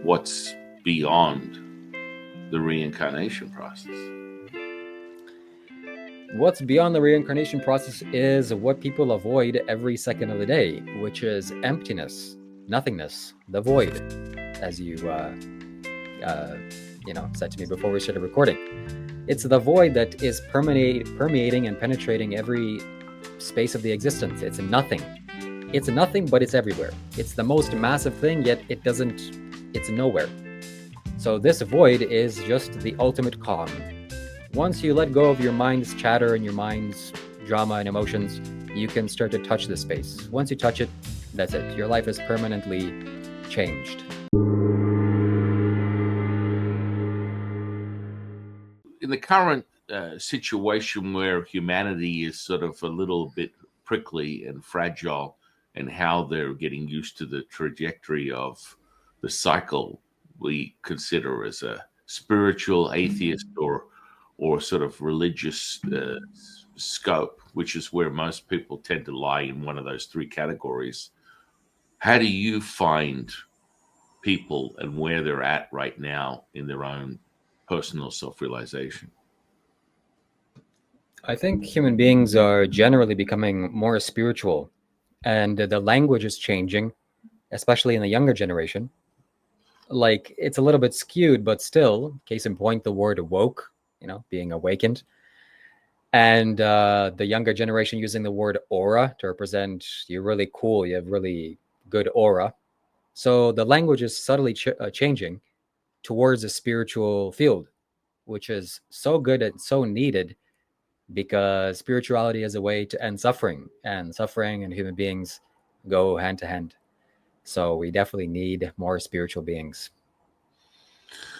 what's beyond the reincarnation process? What's beyond the reincarnation process is what people avoid every second of the day, which is emptiness, nothingness, the void, as you said to me before we started recording. It's the void that is permeating and penetrating every space of the existence. It's nothing. It's nothing, but it's everywhere. It's the most massive thing, yet it's nowhere. So this void is just the ultimate calm. Once you let go of your mind's chatter and your mind's drama and emotions, you can start to touch the space. Once you touch it, that's it. Your life is permanently changed. In the current situation where humanity is sort of a little bit prickly and fragile, and how they're getting used to the trajectory of the cycle we consider as a spiritual, atheist, or sort of religious scope, which is where most people tend to lie in one of those three categories. How do you find people and where they're at right now in their own personal self-realization? I think human beings are generally becoming more spiritual, and the language is changing, especially in the younger generation. Like, it's a little bit skewed, but still, case in point, the word woke, being awakened. And the younger generation using the word aura to represent you're really cool, you have really good aura. So the language is subtly changing towards a spiritual field, which is so good and so needed, because spirituality is a way to end suffering, and suffering and human beings go hand to hand. So we definitely need more spiritual beings.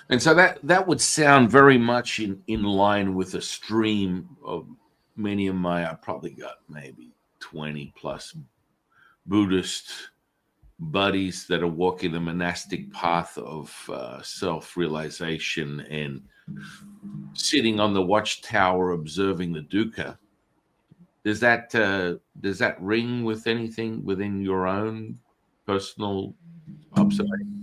And so that would sound very much in line with a stream of many of I probably got maybe 20 plus Buddhist buddies that are walking the monastic path of self-realization and sitting on the watchtower observing the dukkha. Does that ring with anything within your own personal observation?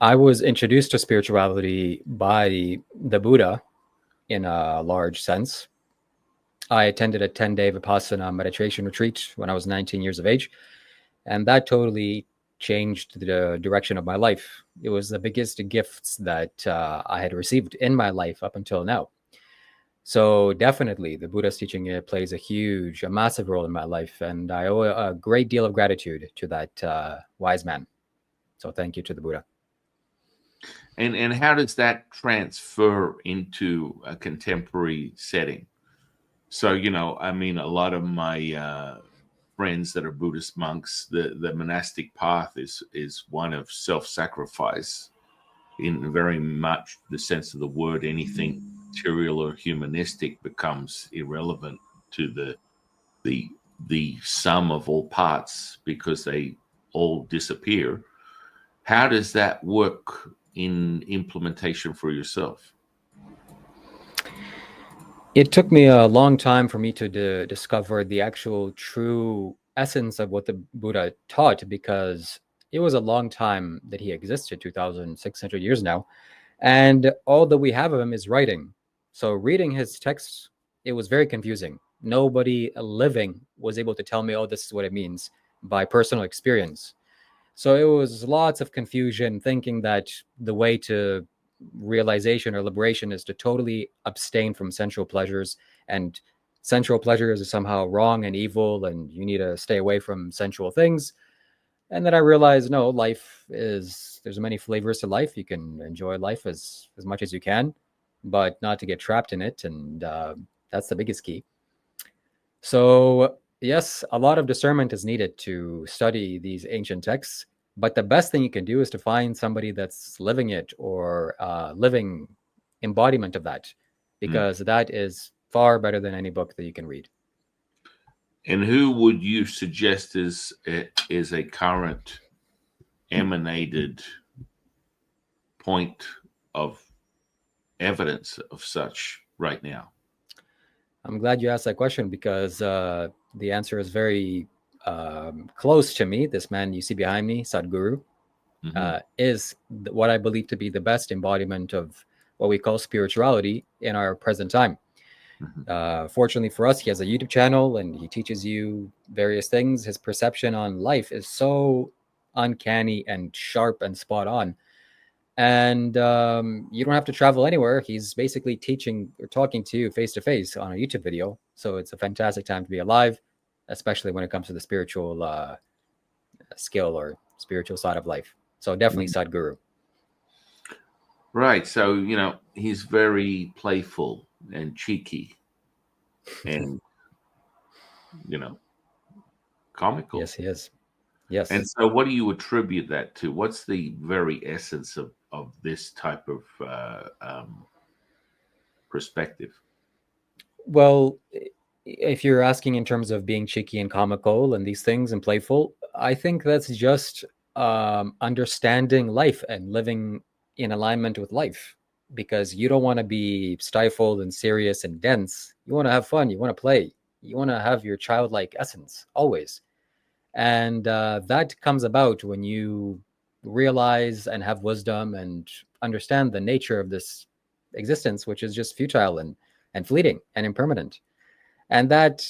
I was introduced to spirituality by the Buddha in a large sense. I attended a 10-day Vipassana meditation retreat when I was 19 years of age, and that totally changed the direction of my life. It was the biggest gifts that I had received in my life up until now. So definitely the Buddha's teaching plays a massive role in my life, and I owe a great deal of gratitude to that wise man. So thank you to the Buddha. And how does that transfer into a contemporary setting? So, a lot of my friends that are Buddhist monks, the monastic path is one of self-sacrifice in very much the sense of the word. Anything material or humanistic becomes irrelevant to the sum of all parts, because they all disappear. How does that work in implementation for yourself? It took me a long time for me to discover the actual true essence of what the Buddha taught, because it was a long time that he existed, 2,600 years now. And all that we have of him is writing. So reading his texts, it was very confusing. Nobody living was able to tell me, oh, this is what it means by personal experience. So it was lots of confusion, thinking that the way to realization or liberation is to totally abstain from sensual pleasures, and sensual pleasures are somehow wrong and evil, and you need to stay away from sensual things. And then I realized, no, there's many flavors to life. You can enjoy life as much as you can, but not to get trapped in it. And that's the biggest key. So yes, a lot of discernment is needed to study these ancient texts, but the best thing you can do is to find somebody that's living it, or living embodiment of that, because that is far better than any book that you can read. And who would you suggest is a current emanated point of evidence of such right now? I'm glad you asked that question, because the answer is very close to me. This man you see behind me, Sadhguru. is what I believe to be the best embodiment of what we call spirituality in our present time. Fortunately for us, he has a YouTube channel and he teaches you various things. His perception on life is so uncanny and sharp and spot on. And you don't have to travel anywhere. He's basically teaching or talking to you face to face on a YouTube video. So it's a fantastic time to be alive, especially when it comes to the spiritual skill or spiritual side of life. So definitely Sadhguru. Right. So, he's very playful and cheeky and, comical. Yes, he is. Yes. And so what do you attribute that to? What's the very essence of this type of perspective? Well, if you're asking in terms of being cheeky and comical and these things and playful, I think that's just understanding life and living in alignment with life, because you don't want to be stifled and serious and dense. You want to have fun. You want to play. You want to have your childlike essence always. And that comes about when you realize and have wisdom and understand the nature of this existence, which is just futile and fleeting and impermanent. And that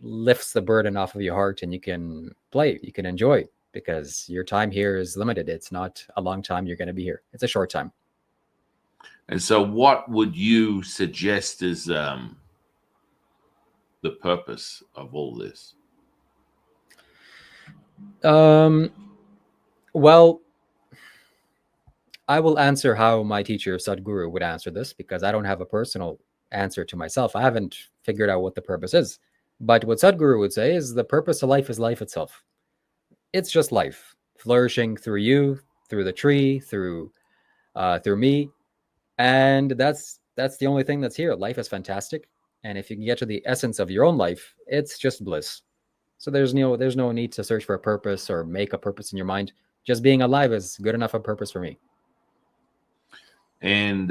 lifts the burden off of your heart, and you can play, you can enjoy, because your time here is limited. It's not a long time you're going to be here. It's a short time. And so what would you suggest is the purpose of all this? Well, I will answer how my teacher Sadhguru would answer this, because I don't have a personal answer to myself. I haven't figured out what the purpose is. But what Sadhguru would say is the purpose of life is life itself. It's just life flourishing through you, through the tree, through me, and that's the only thing that's here. Life is fantastic, and if you can get to the essence of your own life, it's just bliss. So there's no need to search for a purpose or make a purpose in your mind. Just being alive is good enough a purpose for me. And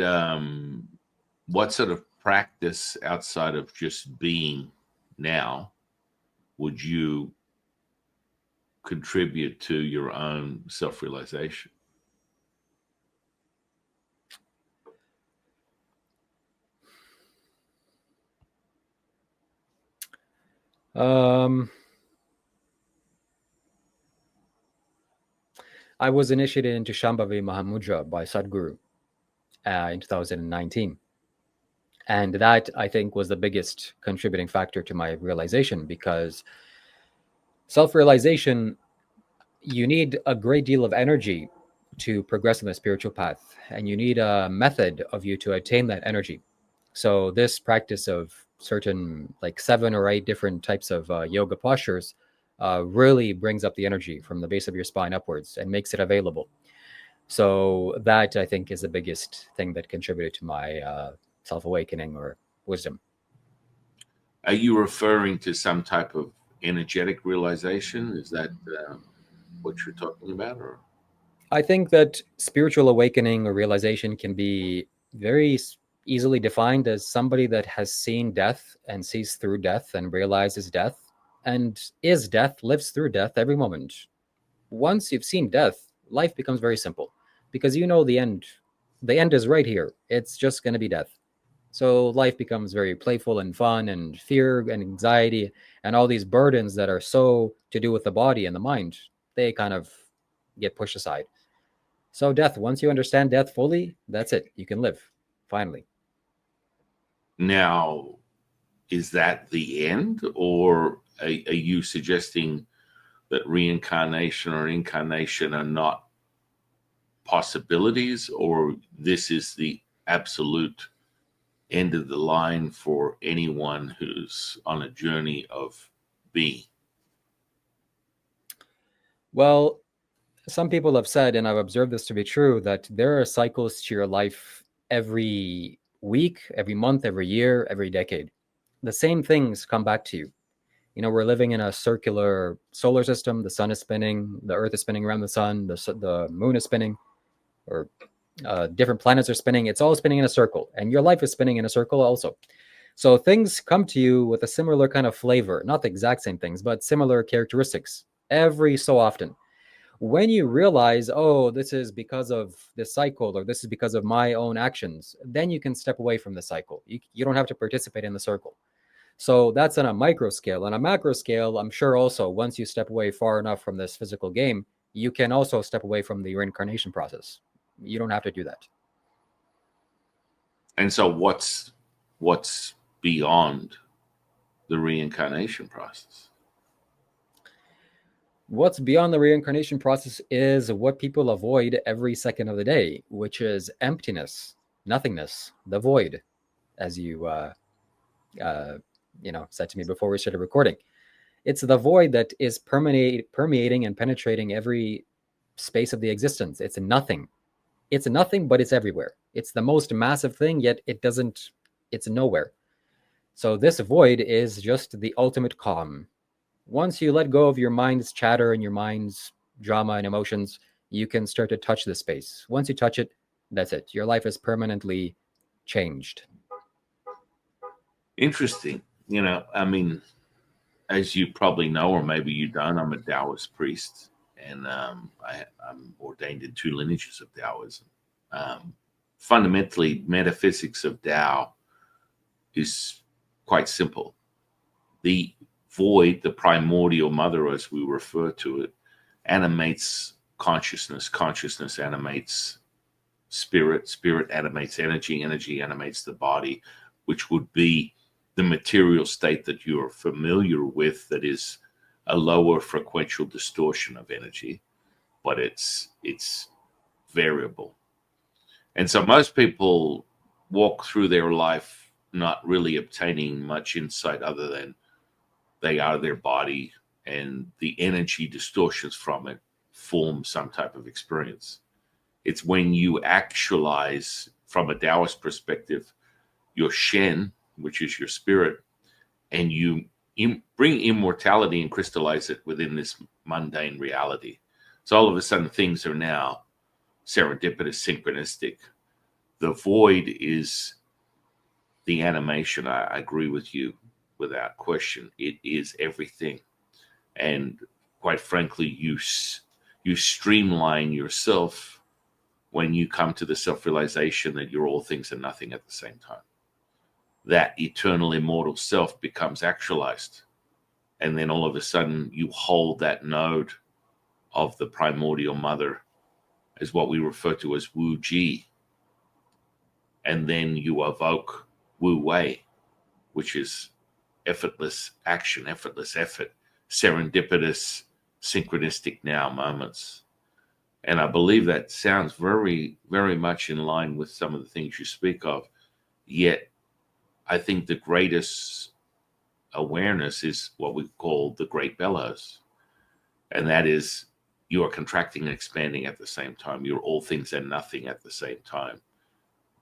what sort of practice outside of just being now would you contribute to your own self-realization? I was initiated into Shambhavi Mahamudra by Sadhguru in 2019. And that, I think, was the biggest contributing factor to my realization, because self-realization, you need a great deal of energy to progress in the spiritual path, and you need a method of you to attain that energy. So this practice of certain, like 7 or 8 different types of yoga postures really brings up the energy from the base of your spine upwards and makes it available. So that, I think, is the biggest thing that contributed to my self-awakening or wisdom. Are you referring to some type of energetic realization? Is that what you're talking about? Or I think that spiritual awakening or realization can be very easily defined as somebody that has seen death and sees through death and realizes death and is death, lives through death every moment. Once you've seen death, life becomes very simple, because you know the end. The end is right here. It's just going to be death. So life becomes very playful and fun, and fear and anxiety and all these burdens that are so to do with the body and the mind, they kind of get pushed aside. So death, once you understand death fully, that's it. You can live, finally. now, is that the end, or are you suggesting that reincarnation or incarnation are not possibilities, or this is the absolute end of the line for anyone who's on a journey of being? Well, some people have said, and I've observed this to be true, that there are cycles to your life every week, every month, every year, every decade. The same things come back to you. We're living in a circular solar system. The sun is spinning, the earth is spinning around the sun, the moon is spinning, or different planets are spinning. It's all spinning in a circle, and your life is spinning in a circle also. So things come to you with a similar kind of flavor, not the exact same things, but similar characteristics every so often. When you realize, oh, this is because of this cycle, or this is because of my own actions, then you can step away from the cycle. You don't have to participate in the circle. So that's on a micro scale. On a macro scale, I'm sure also once you step away far enough from this physical game, you can also step away from the reincarnation process. You don't have to do that. And so what's beyond the reincarnation process? What's beyond the reincarnation process is what people avoid every second of the day, which is emptiness, nothingness, the void, as uh, said to me before we started recording. It's the void that is permeating and penetrating every space of the existence. It's nothing. It's nothing, but it's everywhere. It's the most massive thing, yet it's nowhere. So this void is just the ultimate calm. Once you let go of your mind's chatter and your mind's drama and emotions, you can start to touch the space. Once you touch it, that's it. Your life is permanently changed. Interesting. I mean, as you probably know, or maybe you don't, I'm a Taoist priest, and I'm ordained in two lineages of Taoism. Fundamentally, metaphysics of Tao is quite simple. The void, the primordial mother, as we refer to it, animates consciousness. Consciousness animates spirit. Spirit animates energy. Energy animates the body, which would be the material state that you're familiar with, that is a lower frequential distortion of energy, but it's variable. And so most people walk through their life not really obtaining much insight other than they are their body, and the energy distortions from it form some type of experience. It's when you actualize, from a Taoist perspective, your Shen, which is your spirit, and you bring immortality and crystallize it within this mundane reality. So all of a sudden, things are now serendipitous, synchronistic. The void is the animation. I agree with you without question. It is everything. And quite frankly, you streamline yourself when you come to the self-realization that you're all things and nothing at the same time. That eternal immortal self becomes actualized. And then all of a sudden you hold that node of the primordial mother as what we refer to as Wu Ji. And then you evoke Wu Wei, which is effortless action, effortless effort, serendipitous, synchronistic now moments. And I believe that sounds very, very much in line with some of the things you speak of. Yet, I think the greatest awareness is what we call the great bellows. And that is, you are contracting and expanding at the same time. You're all things and nothing at the same time.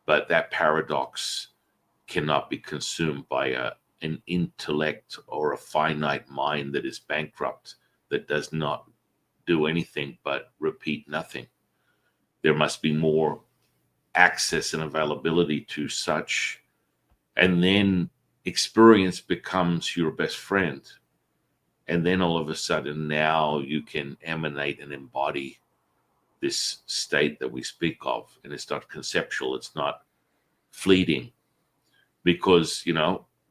But that paradox cannot be consumed by an intellect or a finite mind that is bankrupt, that does not do anything but repeat nothing. There must be more access and availability to such, and then experience becomes your best friend. And then all of a sudden, now you can emanate and embody this state that we speak of. And it's not conceptual, it's not fleeting, because,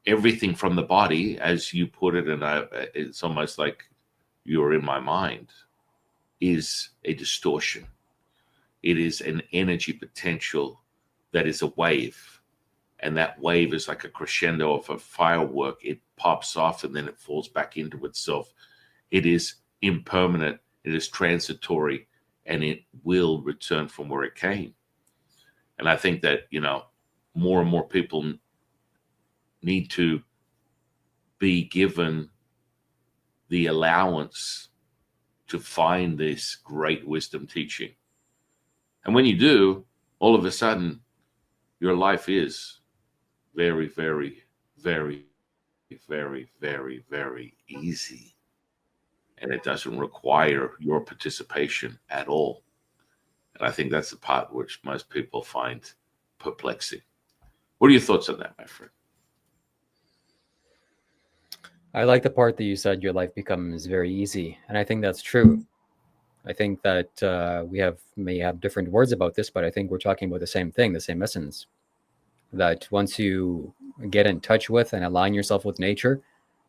everything from the body, as you put it, and it's almost like you're in my mind, is a distortion. It is an energy potential that is a wave. And that wave is like a crescendo of a firework. It pops off and then it falls back into itself. It is impermanent, it is transitory, and it will return from where it came. And I think that, more and more people need to be given the allowance to find this great wisdom teaching. And when you do, all of a sudden, your life is very, very, very, very, very, very easy. And it doesn't require your participation at all. And I think that's the part which most people find perplexing. What are your thoughts on that, my friend? I like the part that you said your life becomes very easy. And I think that's true. I think that we may have different words about this, but I think we're talking about the same thing, the same essence. That once you get in touch with and align yourself with nature,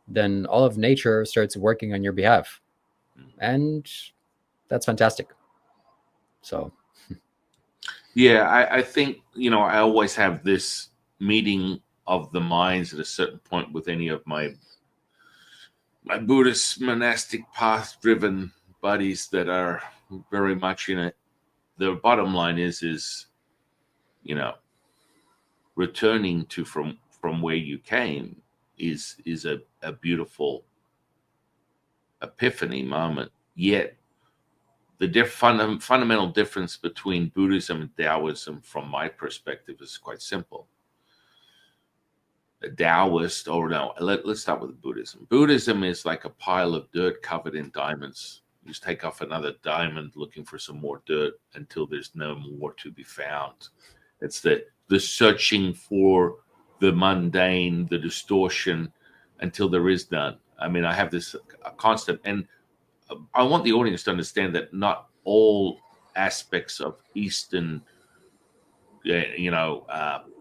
then all of nature starts working on your behalf. And that's fantastic. So, Yeah, I think, I always have this meeting of the minds at a certain point with any of my Buddhist monastic path driven buddies that are very much in it. The bottom line is, you know, returning to from where you came is a beautiful epiphany moment. Yet the fundamental difference between Buddhism and Taoism, from my perspective, is quite simple. A Taoist, or no, let's start with Buddhism. Buddhism is like a pile of dirt covered in diamonds. You just take off another diamond looking for some more dirt until there's no more to be found. It's the searching for the mundane, the distortion, until there is none. I mean, I have this constant, and I want the audience to understand that not all aspects of Eastern,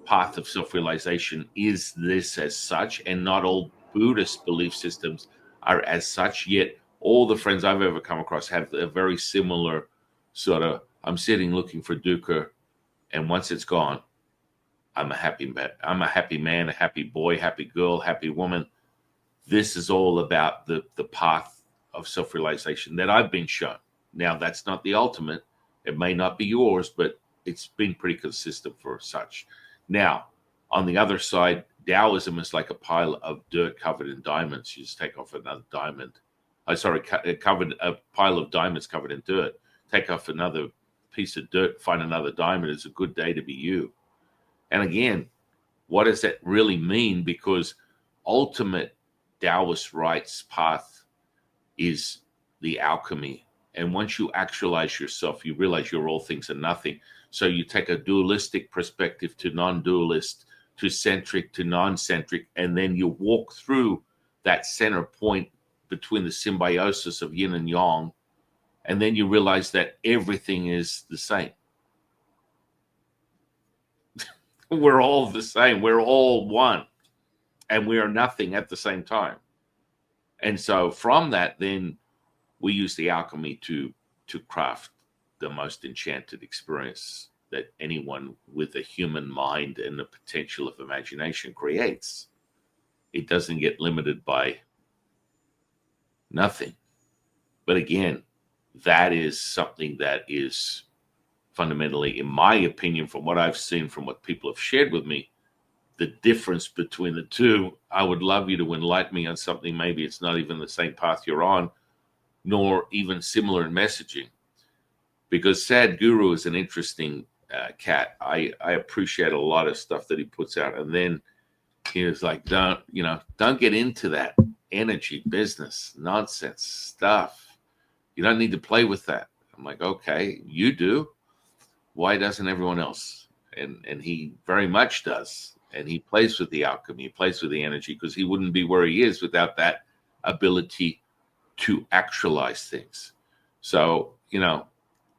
path of self-realization is this as such, and not all Buddhist belief systems are as such. Yet all the friends I've ever come across have a very similar sort of, I'm sitting looking for dukkha, and once it's gone, I'm a happy man. I'm a happy man, a happy boy, happy girl, happy woman. This is all about the path of self-realization that I've been shown. Now, that's not the ultimate. It may not be yours, but it's been pretty consistent for such. Now, on the other side, Taoism is like a pile of dirt covered in diamonds. You just take off another diamond. Covered a pile of diamonds covered in dirt. Take off another piece of dirt, find another diamond. It's a good day to be you. And again, what does that really mean? Because ultimate Taoist rights path is the alchemy. And once you actualize yourself, you realize you're all things and nothing. So you take a dualistic perspective to non-dualist, to centric to non-centric, and then you walk through that center point between the symbiosis of yin and yang, and then you realize that everything is the same. We're all the same. We're all one, and we are nothing at the same time. And so from that, then we use the alchemy to craft the most enchanted experience that anyone with a human mind and the potential of imagination creates. It doesn't get limited by nothing. But again, that is something that is fundamentally, in my opinion, from what I've seen, from what people have shared with me, the difference between the two. I would love you to enlighten me on something. Maybe it's not even the same path you're on, nor even similar in messaging. Because Sadhguru is an interesting cat. I appreciate a lot of stuff that he puts out. And then he was like, don't get into that energy business, nonsense stuff. You don't need to play with that. I'm like, okay, you do. Why doesn't everyone else? And he very much does. And he plays with the alchemy, he plays with the energy, because he wouldn't be where he is without that ability to actualize things. So,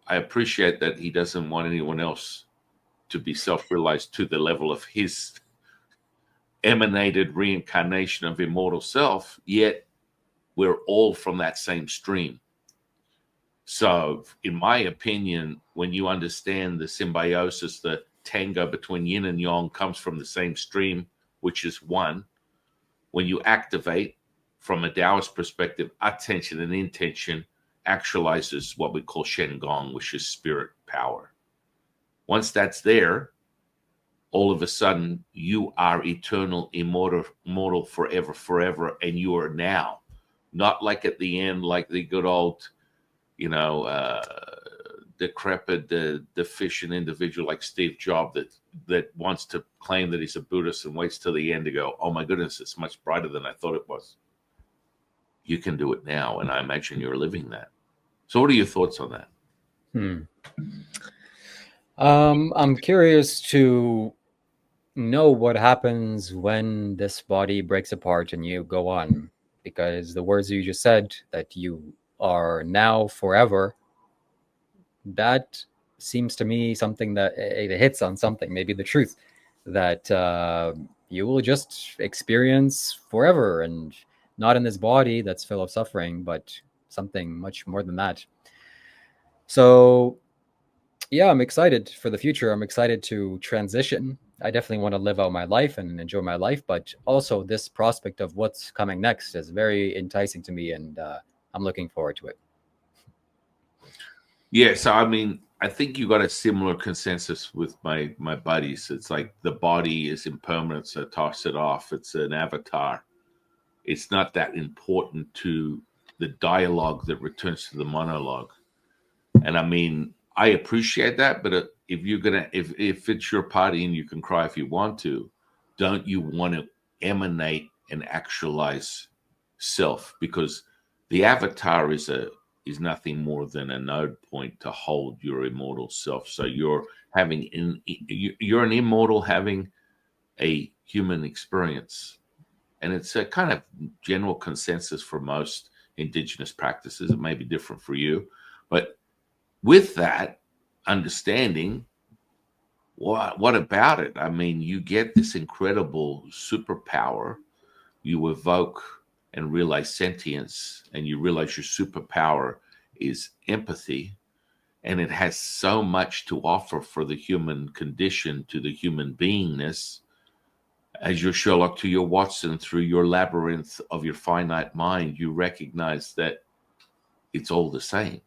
I appreciate that he doesn't want anyone else to be self-realized to the level of his emanated reincarnation of immortal self, yet we're all from that same stream. So, in my opinion, when you understand the symbiosis, the tango between yin and yang comes from the same stream, which is one. When you activate, from a Taoist perspective, attention and intention actualizes what we call Shen Gong, which is spirit power. Once that's there, all of a sudden you are eternal, immortal forever, and you are now. Not like at the end, like the good old, decrepit, deficient individual like Steve Jobs that wants to claim that he's a Buddhist and waits till the end to go, oh my goodness, it's much brighter than I thought it was. You can do it now, and I imagine you're living that. So what are your thoughts on that? I'm curious to know what happens when this body breaks apart and you go on, because the words you just said, that you are now forever, that seems to me something that it hits on something, maybe the truth that you will just experience forever, and not in this body that's full of suffering, but something much more than that. So yeah, I'm excited for the future. I'm excited to transition. I definitely want to live out my life and enjoy my life, but also this prospect of what's coming next is very enticing to me, and I'm looking forward to it. Yeah, so I mean, I think you got a similar consensus with my buddies. It's like the body is impermanent, so toss it off. It's an avatar. It's not that important to the dialogue that returns to the monologue. And I mean, I appreciate that, but if you're gonna, if it's your party and you can cry if you want to, don't you want to emanate and actualize self? Because the avatar is nothing more than a node point to hold your immortal self. So you're having you're an immortal having a human experience, and it's a kind of general consensus for most indigenous practices. It may be different for you, but with that understanding, what about it? I mean, you get this incredible superpower. You evoke and realize sentience, and you realize your superpower is empathy, and it has so much to offer for the human condition, to the human beingness. As your Sherlock to your Watson, through your labyrinth of your finite mind, you recognize that it's all the same.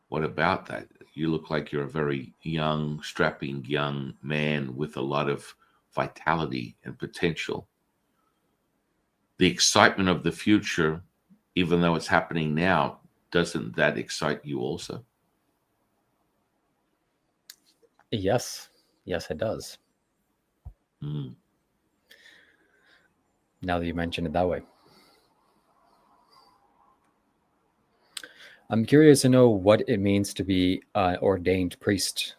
What about that? You look like you're a very young, strapping young man with a lot of vitality and potential. The excitement of the future, even though it's happening now, doesn't that excite you also? Yes, yes, it does. Mm. Now that you mention it that way, I'm curious to know what it means to be an ordained priest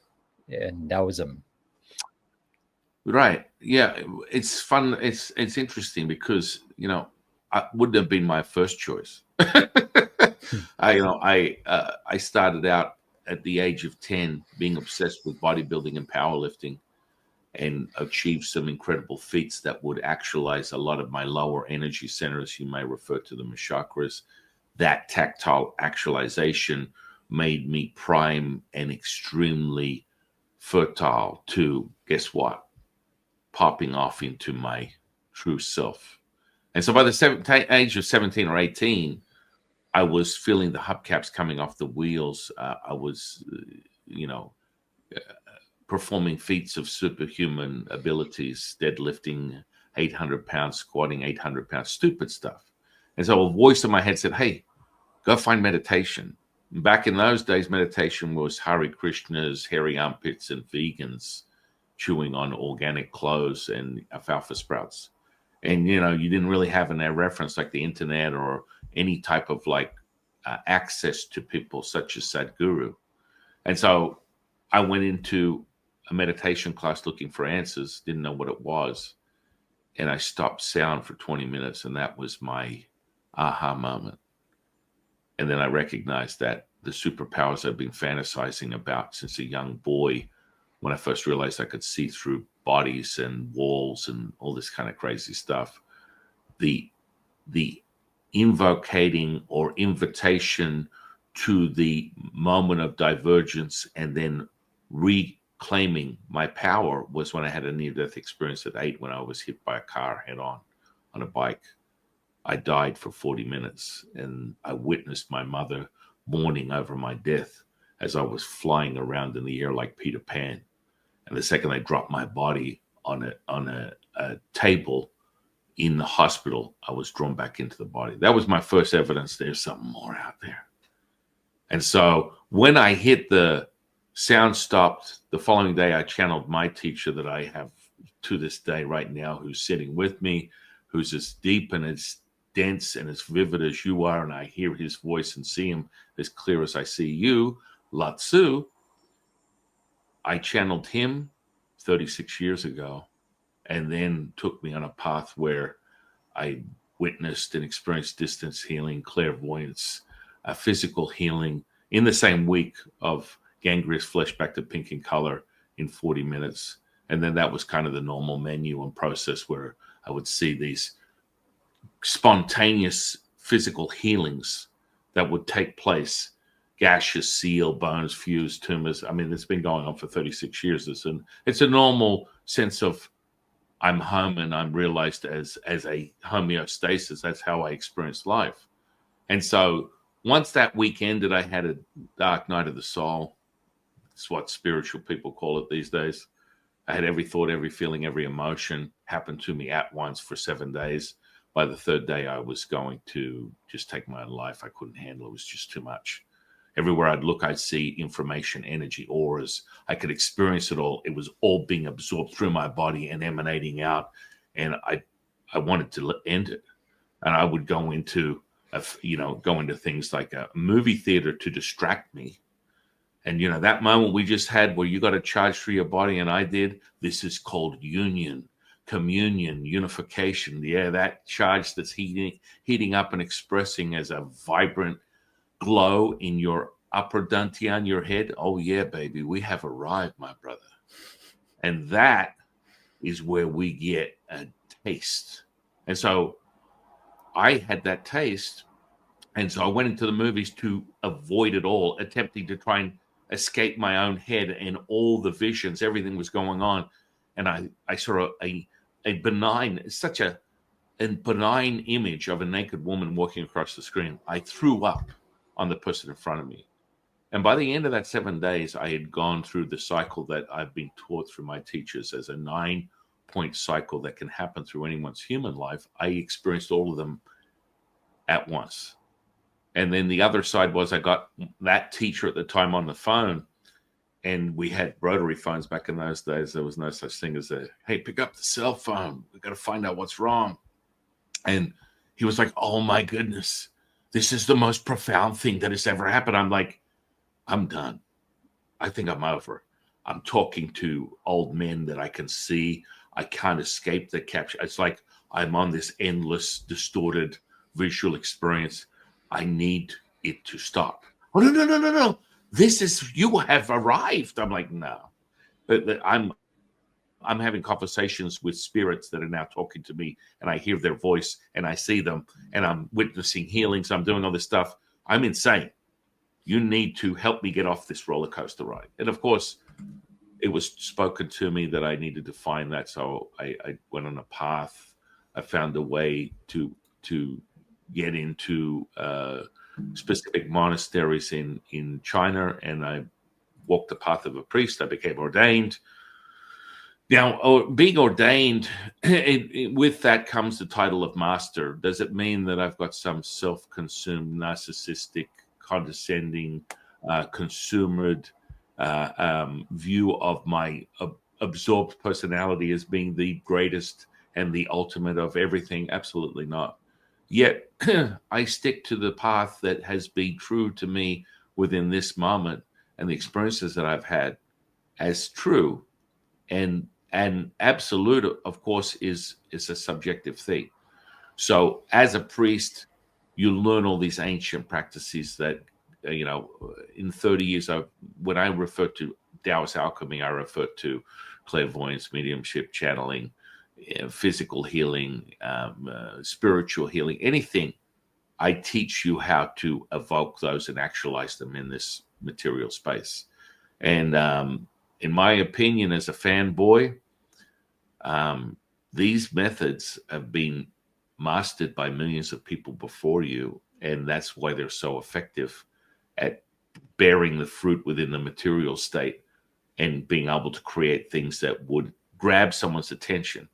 in Taoism. Right. Yeah. It's fun. It's interesting because I wouldn't have been my first choice. I started out at the age of 10 being obsessed with bodybuilding and powerlifting, and achieved some incredible feats that would actualize a lot of my lower energy centers. You may refer to them as chakras. That tactile actualization made me prime and extremely fertile to, guess what, popping off into my true self. And so by the age of 17 or 18, I was feeling the hubcaps coming off the wheels. I was, you know, performing feats of superhuman abilities, deadlifting 800 pounds, squatting 800 pounds, stupid stuff. And so a voice in my head said, hey, go find meditation. Back in those days, meditation was Hare Krishnas, hairy armpits, and vegans chewing on organic clothes and alfalfa sprouts. And, you didn't really have a reference like the internet or any type of access to people such as Sadhguru. And so I went into a meditation class looking for answers, didn't know what it was. And I stopped sound for 20 minutes, and that was my aha moment. And then I recognized that the superpowers I've been fantasizing about since a young boy, when I first realized I could see through bodies and walls and all this kind of crazy stuff, the the invocating or invitation to the moment of divergence and then reclaiming my power was when I had a near-death experience at 8 when I was hit by a car head-on on a bike. I died for 40 minutes, and I witnessed my mother mourning over my death as I was flying around in the air like Peter Pan. And the second I dropped my body on a table in the hospital, I was drawn back into the body. That was my first evidence there's something more out there. And so when I hit the sound stopped, the following day I channeled my teacher that I have to this day right now, who's sitting with me, who's as deep and as dense and as vivid as you are, and I hear his voice and see him as clear as I see you, Lao Tzu. I channeled him 36 years ago, and then took me on a path where I witnessed and experienced distance healing, clairvoyance, physical healing in the same week of gangrenous flesh back to pink in color in 40 minutes. And then that was kind of the normal menu and process where I would see these spontaneous physical healings that would take place. Gaseous seal, bones, fused tumors. I mean, it's been going on for 36 years. It's a normal sense of I'm home and I'm realized as a homeostasis. That's how I experienced life. And so once that week ended, I had a dark night of the soul. It's what spiritual people call it these days. I had every thought, every feeling, every emotion happen to me at once for 7 days. By the third day, I was going to just take my own life. I couldn't handle it. It was just too much. Everywhere I'd look, I'd see information, energy, auras. I could experience it all. It was all being absorbed through my body and emanating out. And I wanted to end it. And I would go into, things like a movie theater to distract me. And, that moment we just had where you got to charge through your body, and I did, this is called union, communion, unification. Yeah, that charge that's heating up and expressing as a vibrant glow in your upper dantian, your head. Oh, yeah, baby, we have arrived, my brother. And that is where we get a taste. And so I had that taste. And so I went into the movies to avoid it all, attempting to try and escape my own head and all the visions, everything was going on. And I saw a benign, such a benign image of a naked woman walking across the screen. I threw up on the person in front of me. And by the end of that 7 days, I had gone through the cycle that I've been taught through my teachers as a 9-point cycle that can happen through anyone's human life. I experienced all of them at once. And then the other side was I got that teacher at the time on the phone, and we had rotary phones back in those days. There was no such thing as hey, pick up the cell phone. We got to find out what's wrong. And he was like, oh my goodness, this is the most profound thing that has ever happened. I'm like, I'm done. I think I'm over. I'm talking to old men that I can see. I can't escape the capture. It's like I'm on this endless, distorted visual experience. I need it to stop. Oh, no. This is, you have arrived. I'm like, no. I'm having conversations with spirits that are now talking to me, and I hear their voice and I see them, and I'm witnessing healings. I'm doing all this stuff. I'm insane. You need to help me get off this roller coaster ride. And of course, it was spoken to me that I needed to find that. So I went on a path. I found a way to get into specific monasteries in China, and I walked the path of a priest. I became ordained. Now, being ordained, with that comes the title of master. Does it mean that I've got some self-consumed, narcissistic, condescending, consumered view of my absorbed personality as being the greatest and the ultimate of everything? Absolutely not. Yet I stick to the path that has been true to me within this moment, and the experiences that I've had as true. And absolute, of course, is a subjective thing. So as a priest, you learn all these ancient practices that, in 30 years, when I refer to Taoist alchemy, I refer to clairvoyance, mediumship, channeling, physical healing, spiritual healing, anything. I teach you how to evoke those and actualize them in this material space. And in my opinion, as a fanboy, these methods have been mastered by millions of people before you, and that's why they're so effective at bearing the fruit within the material state and being able to create things that would grab someone's attention.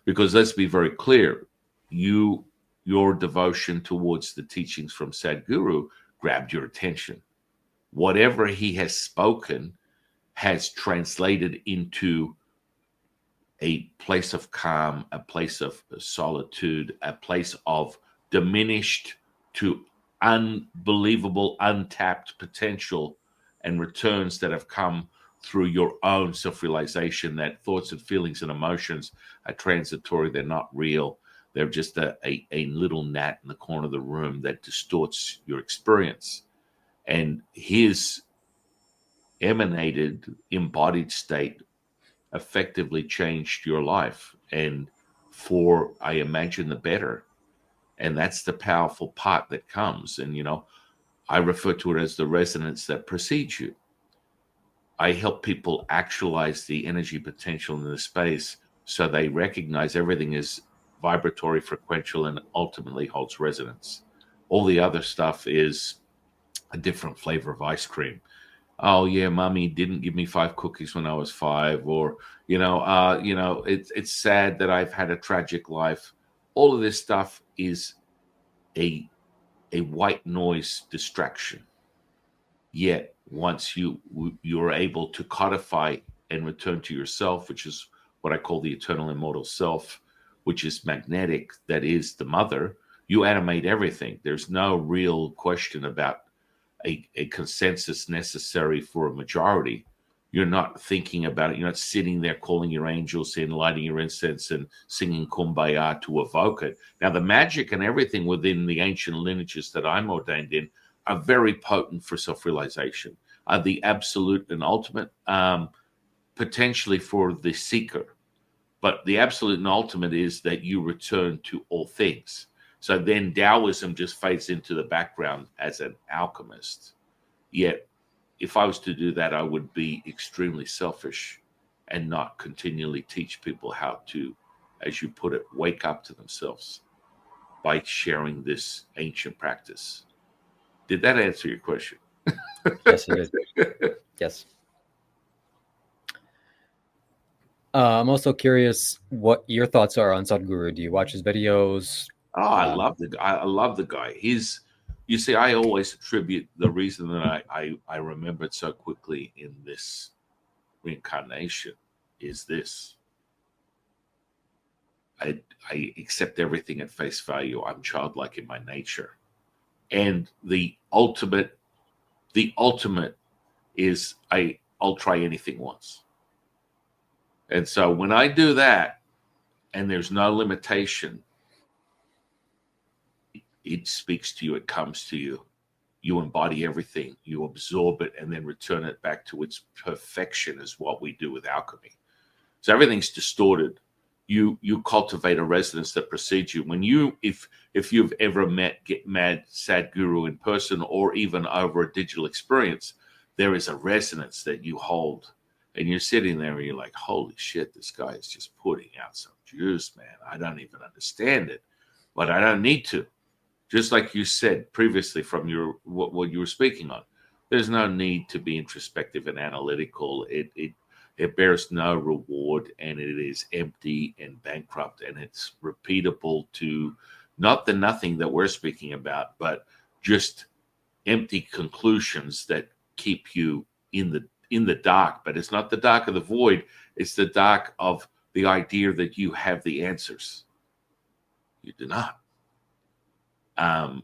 Because let's be very clear, your devotion towards the teachings from Sadhguru grabbed your attention. Whatever he has spoken has translated into a place of calm, a place of solitude, a place of diminished to unbelievable, untapped potential and returns that have come through your own self-realization that thoughts and feelings and emotions are transitory, they're not real. They're just a little gnat in the corner of the room that distorts your experience. And his emanated, embodied state effectively changed your life. And for, I imagine, the better. And that's the powerful part that comes. And, I refer to it as the resonance that precedes you. I help people actualize the energy potential in the space so they recognize everything is vibratory, frequential, and ultimately holds resonance. All the other stuff is a different flavor of ice cream. Oh yeah, mommy didn't give me 5 cookies when I was 5, or it's sad that I've had a tragic life. All of this stuff is a white noise distraction. Yet once you're able to codify and return to yourself, which is what I call the eternal immortal self, which is magnetic, that is the mother, you animate everything. There's no real question about a consensus necessary for a majority. You're not thinking about it. You're not sitting there calling your angels in, lighting your incense, and singing kumbaya to evoke it. Now, the magic and everything within the ancient lineages that I'm ordained in are very potent for self-realization, are the absolute and ultimate, potentially for the seeker. But the absolute and ultimate is that you return to all things. So then Taoism just fades into the background as an alchemist. Yet, if I was to do that, I would be extremely selfish and not continually teach people how to, as you put it, wake up to themselves by sharing this ancient practice. Did that answer your question? Yes, it did. Yes. I'm also curious what your thoughts are on Sadhguru. Do you watch his videos? Oh, I love the guy. I love the guy. You see, I always attribute the reason that I remembered so quickly in this reincarnation is this. I accept everything at face value. I'm childlike in my nature. And the ultimate is I'll try anything once. And so when I do that and there's no limitation, it speaks to you, it comes to you. You embody everything, you absorb it, and then return it back to its perfection, is what we do with alchemy. So everything's distorted. You cultivate a resonance that precedes you. When if you've ever met Get Mad Sadhguru in person or even over a digital experience, there is a resonance that you hold. And you're sitting there and you're like, holy shit, this guy is just putting out some juice, man. I don't even understand it, but I don't need to. Just like you said previously from what you were speaking on, there's no need to be introspective and analytical. It bears no reward, and it is empty and bankrupt, and it's repeatable to not the nothing that we're speaking about, but just empty conclusions that keep you in the dark. But it's not the dark of the void, it's the dark of the idea that you have the answers. You do not. I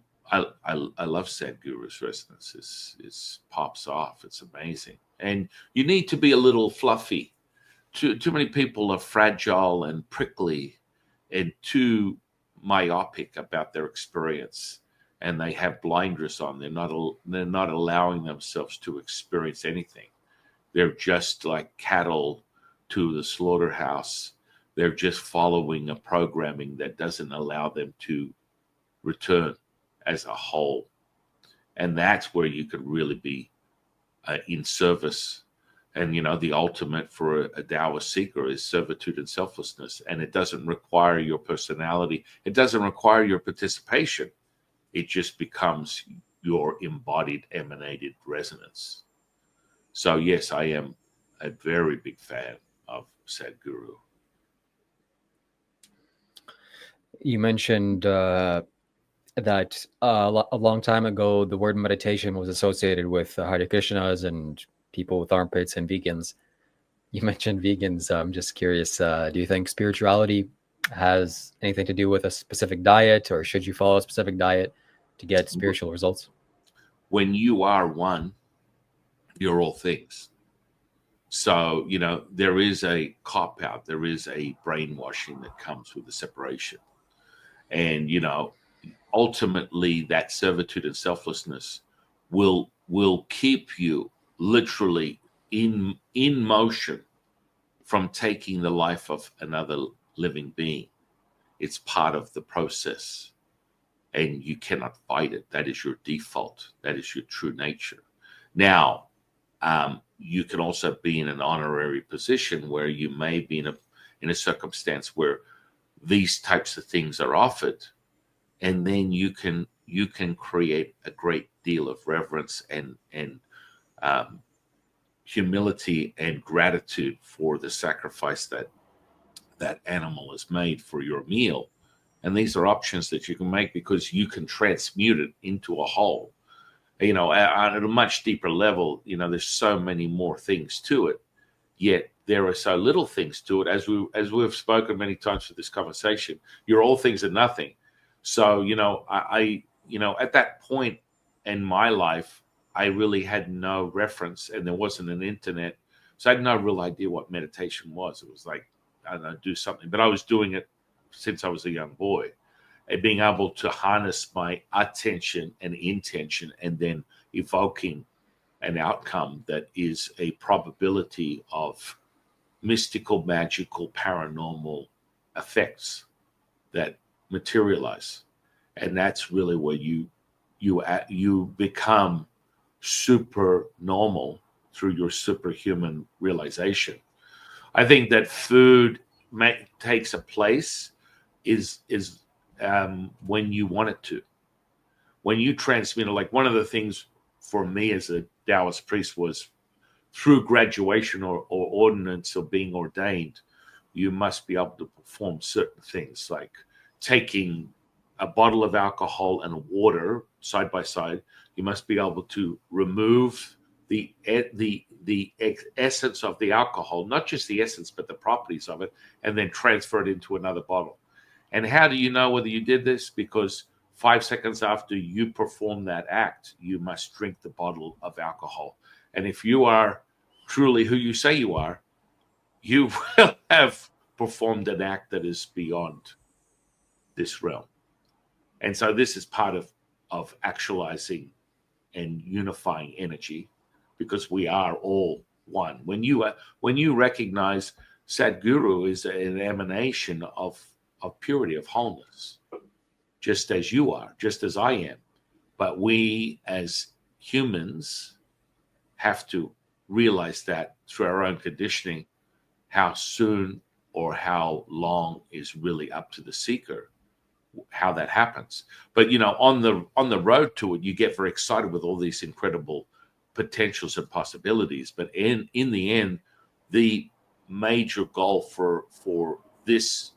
love Sadhguru's resonance. It pops off. It's amazing. And you need to be a little fluffy. Too many people are fragile and prickly and too myopic about their experience, and they have blinders on. They're not allowing themselves to experience anything. They're just like cattle to the slaughterhouse. They're just following a programming that doesn't allow them to return as a whole. And that's where you could really be in service. And the ultimate for a Taoist seeker is servitude and selflessness. And it doesn't require your personality, it doesn't require your participation. It just becomes your embodied, emanated resonance. So yes, I am a very big fan of Sadhguru. You mentioned that a long time ago, the word meditation was associated with Hare Krishnas and people with armpits and vegans. You mentioned vegans. I'm just curious, do you think spirituality has anything to do with a specific diet, or should you follow a specific diet to get spiritual results? When you are one, you're all things. So, there is a cop out, there is a brainwashing that comes with the separation. And ultimately that servitude and selflessness will keep you literally in motion from taking the life of another living being. It's part of the process, and you cannot fight it. That is your default. That is your true nature. Now, you can also be in an honorary position where you may be in a circumstance where these types of things are offered, and then you can create a great deal of reverence and um, humility and gratitude for the sacrifice that that animal is made for your meal. And these are options that you can make because you can transmute it into a whole. At a much deeper level, there's so many more things to it. Yet there are so little things to it, as we've spoken many times for this conversation. You're all things and nothing. So at that point in my life, I really had no reference, and there wasn't an internet, so I had no real idea what meditation was. It was like, I don't know, do something, but I was doing it since I was a young boy, and being able to harness my attention and intention, and then evoking an outcome that is a probability of mystical, magical, paranormal effects that materialize. And that's really where you become super normal through your superhuman realization. I think that food takes a place is when you want it to. When you transmit, like one of the things for me as a Taoist priest was through graduation or ordinance or being ordained, you must be able to perform certain things like taking a bottle of alcohol and water side by side. You must be able to remove the essence of the alcohol, not just the essence, but the properties of it, and then transfer it into another bottle. And how do you know whether you did this? Because 5 seconds after you perform that act, you must drink the bottle of alcohol. And if you are truly who you say you are, you will have performed an act that is beyond this realm. And so this is part of actualizing and unifying energy, because we are all one. When you recognize Sadhguru is an emanation of purity, of wholeness, just as you are, just as I am. But we as humans have to realize that through our own conditioning, how soon or how long is really up to the seeker, how that happens. But on the road to it, you get very excited with all these incredible potentials and possibilities. But in the end, the major goal for this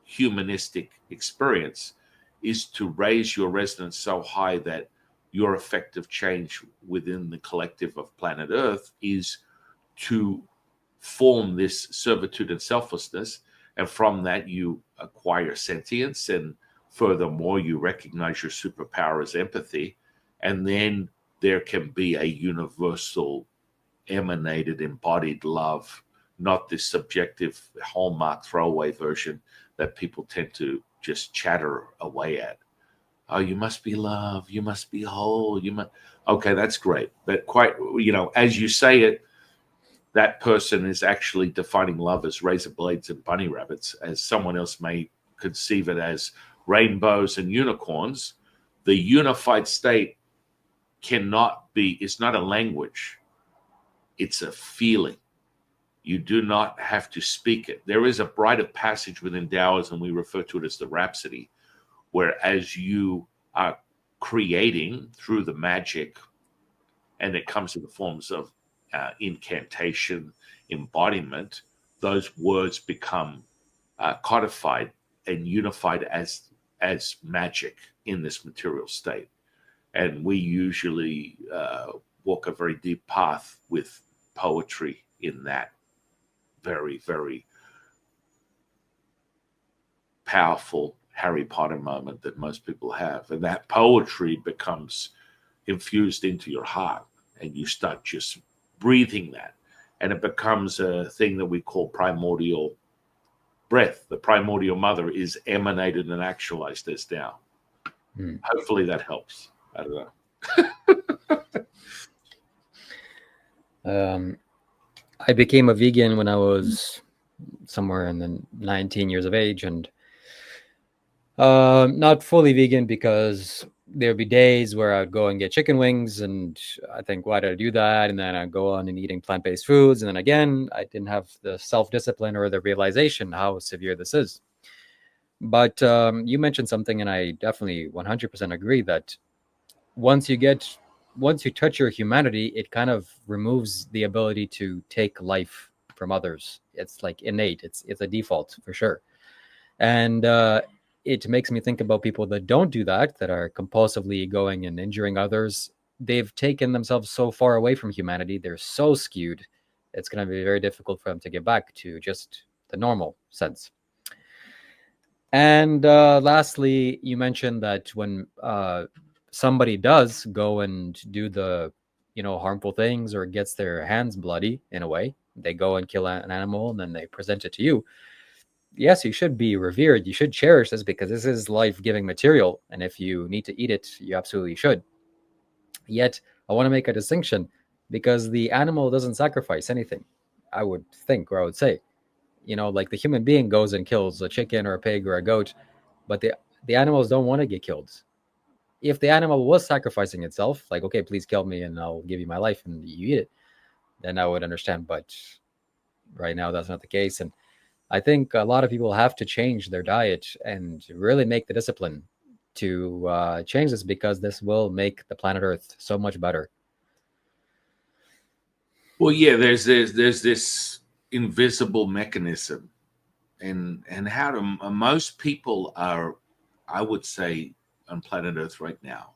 humanistic experience is to raise your resonance so high that your effective change within the collective of planet Earth is to form this servitude and selflessness. And from that, you acquire sentience. And furthermore, you recognize your superpower as empathy. And then there can be a universal, emanated, embodied love, not this subjective hallmark throwaway version that people tend to just chatter away at. Oh, you must be love. You must be whole. You must. Okay, that's great. But quite, as you say it, that person is actually defining love as razor blades and bunny rabbits, as someone else may conceive it as rainbows and unicorns. The unified state cannot be, it's not a language, it's a feeling. You do not have to speak it. There is a rite of passage within Taoism, we refer to it as the Rhapsody, where as you are creating through the magic, and it comes in the forms of incantation, embodiment, those words become codified and unified as magic in this material state. And we usually walk a very deep path with poetry in that very, very powerful Harry Potter moment that most people have. And that poetry becomes infused into your heart, and you start just breathing that. And it becomes a thing that we call primordial breath, the primordial mother, is emanated and actualized as now. Hopefully that helps. I don't know. I became a vegan when I was somewhere in the 19 years of age, and not fully vegan, because there'd be days where I'd go and get chicken wings, and I think, why did I do that? And then I'd go on and eating plant-based foods, and then again, I didn't have the self-discipline or the realization how severe this is. But you mentioned something, and I definitely 100% agree that once you touch your humanity, it kind of removes the ability to take life from others. It's like innate. It's a default for sure. And it makes me think about people that don't do that, that are compulsively going and injuring others. They've taken themselves so far away from humanity. They're so skewed. It's going to be very difficult for them to get back to just the normal sense. And lastly, you mentioned that when somebody does go and do the, harmful things, or gets their hands bloody in a way, they go and kill an animal and then they present it to you. Yes, you should be revered. You should cherish this, because this is life-giving material. And if you need to eat it, you absolutely should. Yet, I want to make a distinction, because the animal doesn't sacrifice anything, I would think, or I would say. Like the human being goes and kills a chicken or a pig or a goat, but the animals don't want to get killed. If the animal was sacrificing itself, like, okay, please kill me and I'll give you my life and you eat it, then I would understand. But right now, that's not the case. And I think a lot of people have to change their diet and really make the discipline to change this, because this will make the planet Earth so much better. Well, yeah, there's this invisible mechanism, and how to most people are, I would say, on planet Earth right now,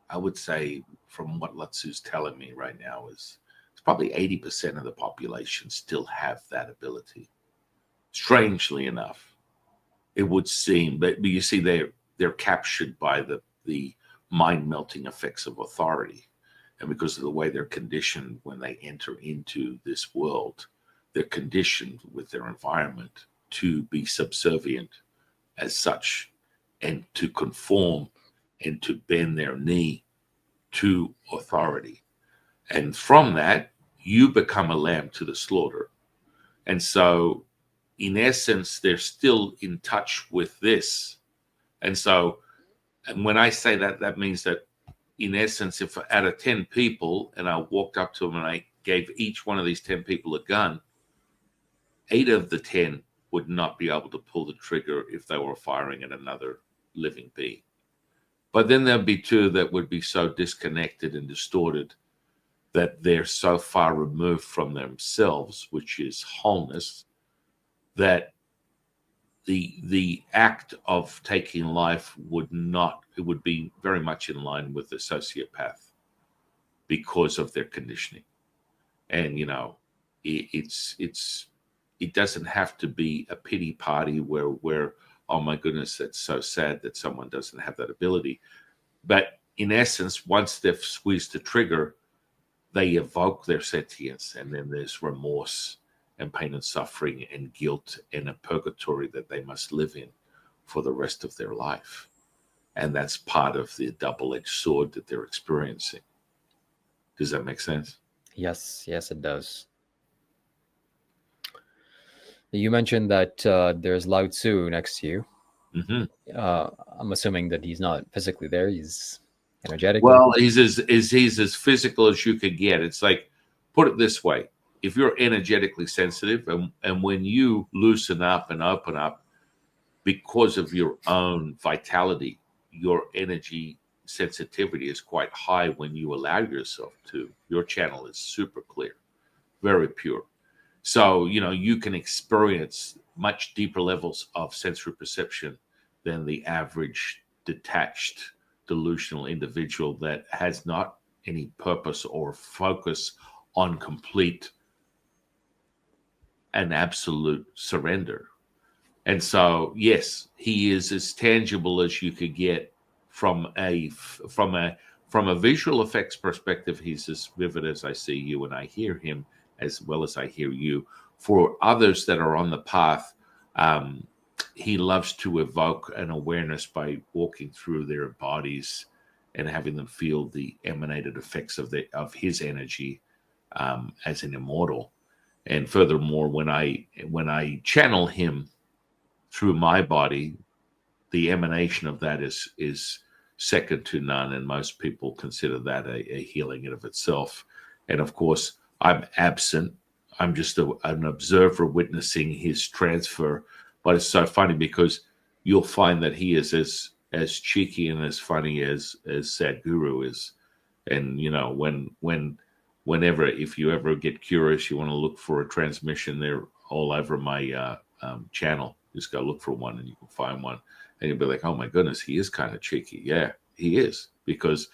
I would say, from what Lutzu's telling me right now, is it's probably 80% of the population still have that ability. Strangely enough, it would seem, but you see, they're captured by the mind melting effects of authority, and because of the way they're conditioned when they enter into this world, they're conditioned with their environment to be subservient as such, and to conform and to bend their knee to authority. And from that, you become a lamb to the slaughter. And so, in essence, they're still in touch with this. And so, and when I say that, that means that, in essence, if out of 10 people, and I walked up to them and I gave each one of these 10 people a gun, 8 of the 10 would not be able to pull the trigger if they were firing at another living being. But then there'd be 2 that would be so disconnected and distorted that they're so far removed from themselves, which is wholeness, that the act of taking life would not, it would be very much in line with the sociopath because of their conditioning. And it doesn't have to be a pity party where oh my goodness, that's so sad that someone doesn't have that ability. But in essence, once they've squeezed the trigger, they evoke their sentience, and then there's remorse and pain and suffering and guilt and a purgatory that they must live in for the rest of their life. And that's part of the double-edged sword that they're experiencing. Does that make sense? Yes, it does. You mentioned that there's Lao Tzu next to you. Mm-hmm. I'm assuming that he's not physically there. He's energetic. Well, he's as physical as you could get. It's like, put it this way. If you're energetically sensitive, and when you loosen up and open up because of your own vitality, your energy sensitivity is quite high when you allow yourself to. Your channel is super clear, very pure. So, you can experience much deeper levels of sensory perception than the average detached, delusional individual that has not any purpose or focus on complete and absolute surrender. And so, yes, he is as tangible as you could get from a visual effects perspective. He's as vivid as I see you and I hear him, as well as I hear you. For others that are on the path Um, he loves to evoke an awareness by walking through their bodies and having them feel the emanated effects of his energy as an immortal. And furthermore, when I channel him through my body, the emanation of that is second to none, and most people consider that a healing in of itself. And of course, I'm absent. I'm just an observer witnessing his transfer. But it's so funny because you'll find that he is as cheeky and as funny as Sadhguru is. And whenever, if you ever get curious, you want to look for a transmission, they're all over my channel. Just go look for one and you can find one, and you'll be like, oh my goodness, he is kind of cheeky. Yeah, he is, because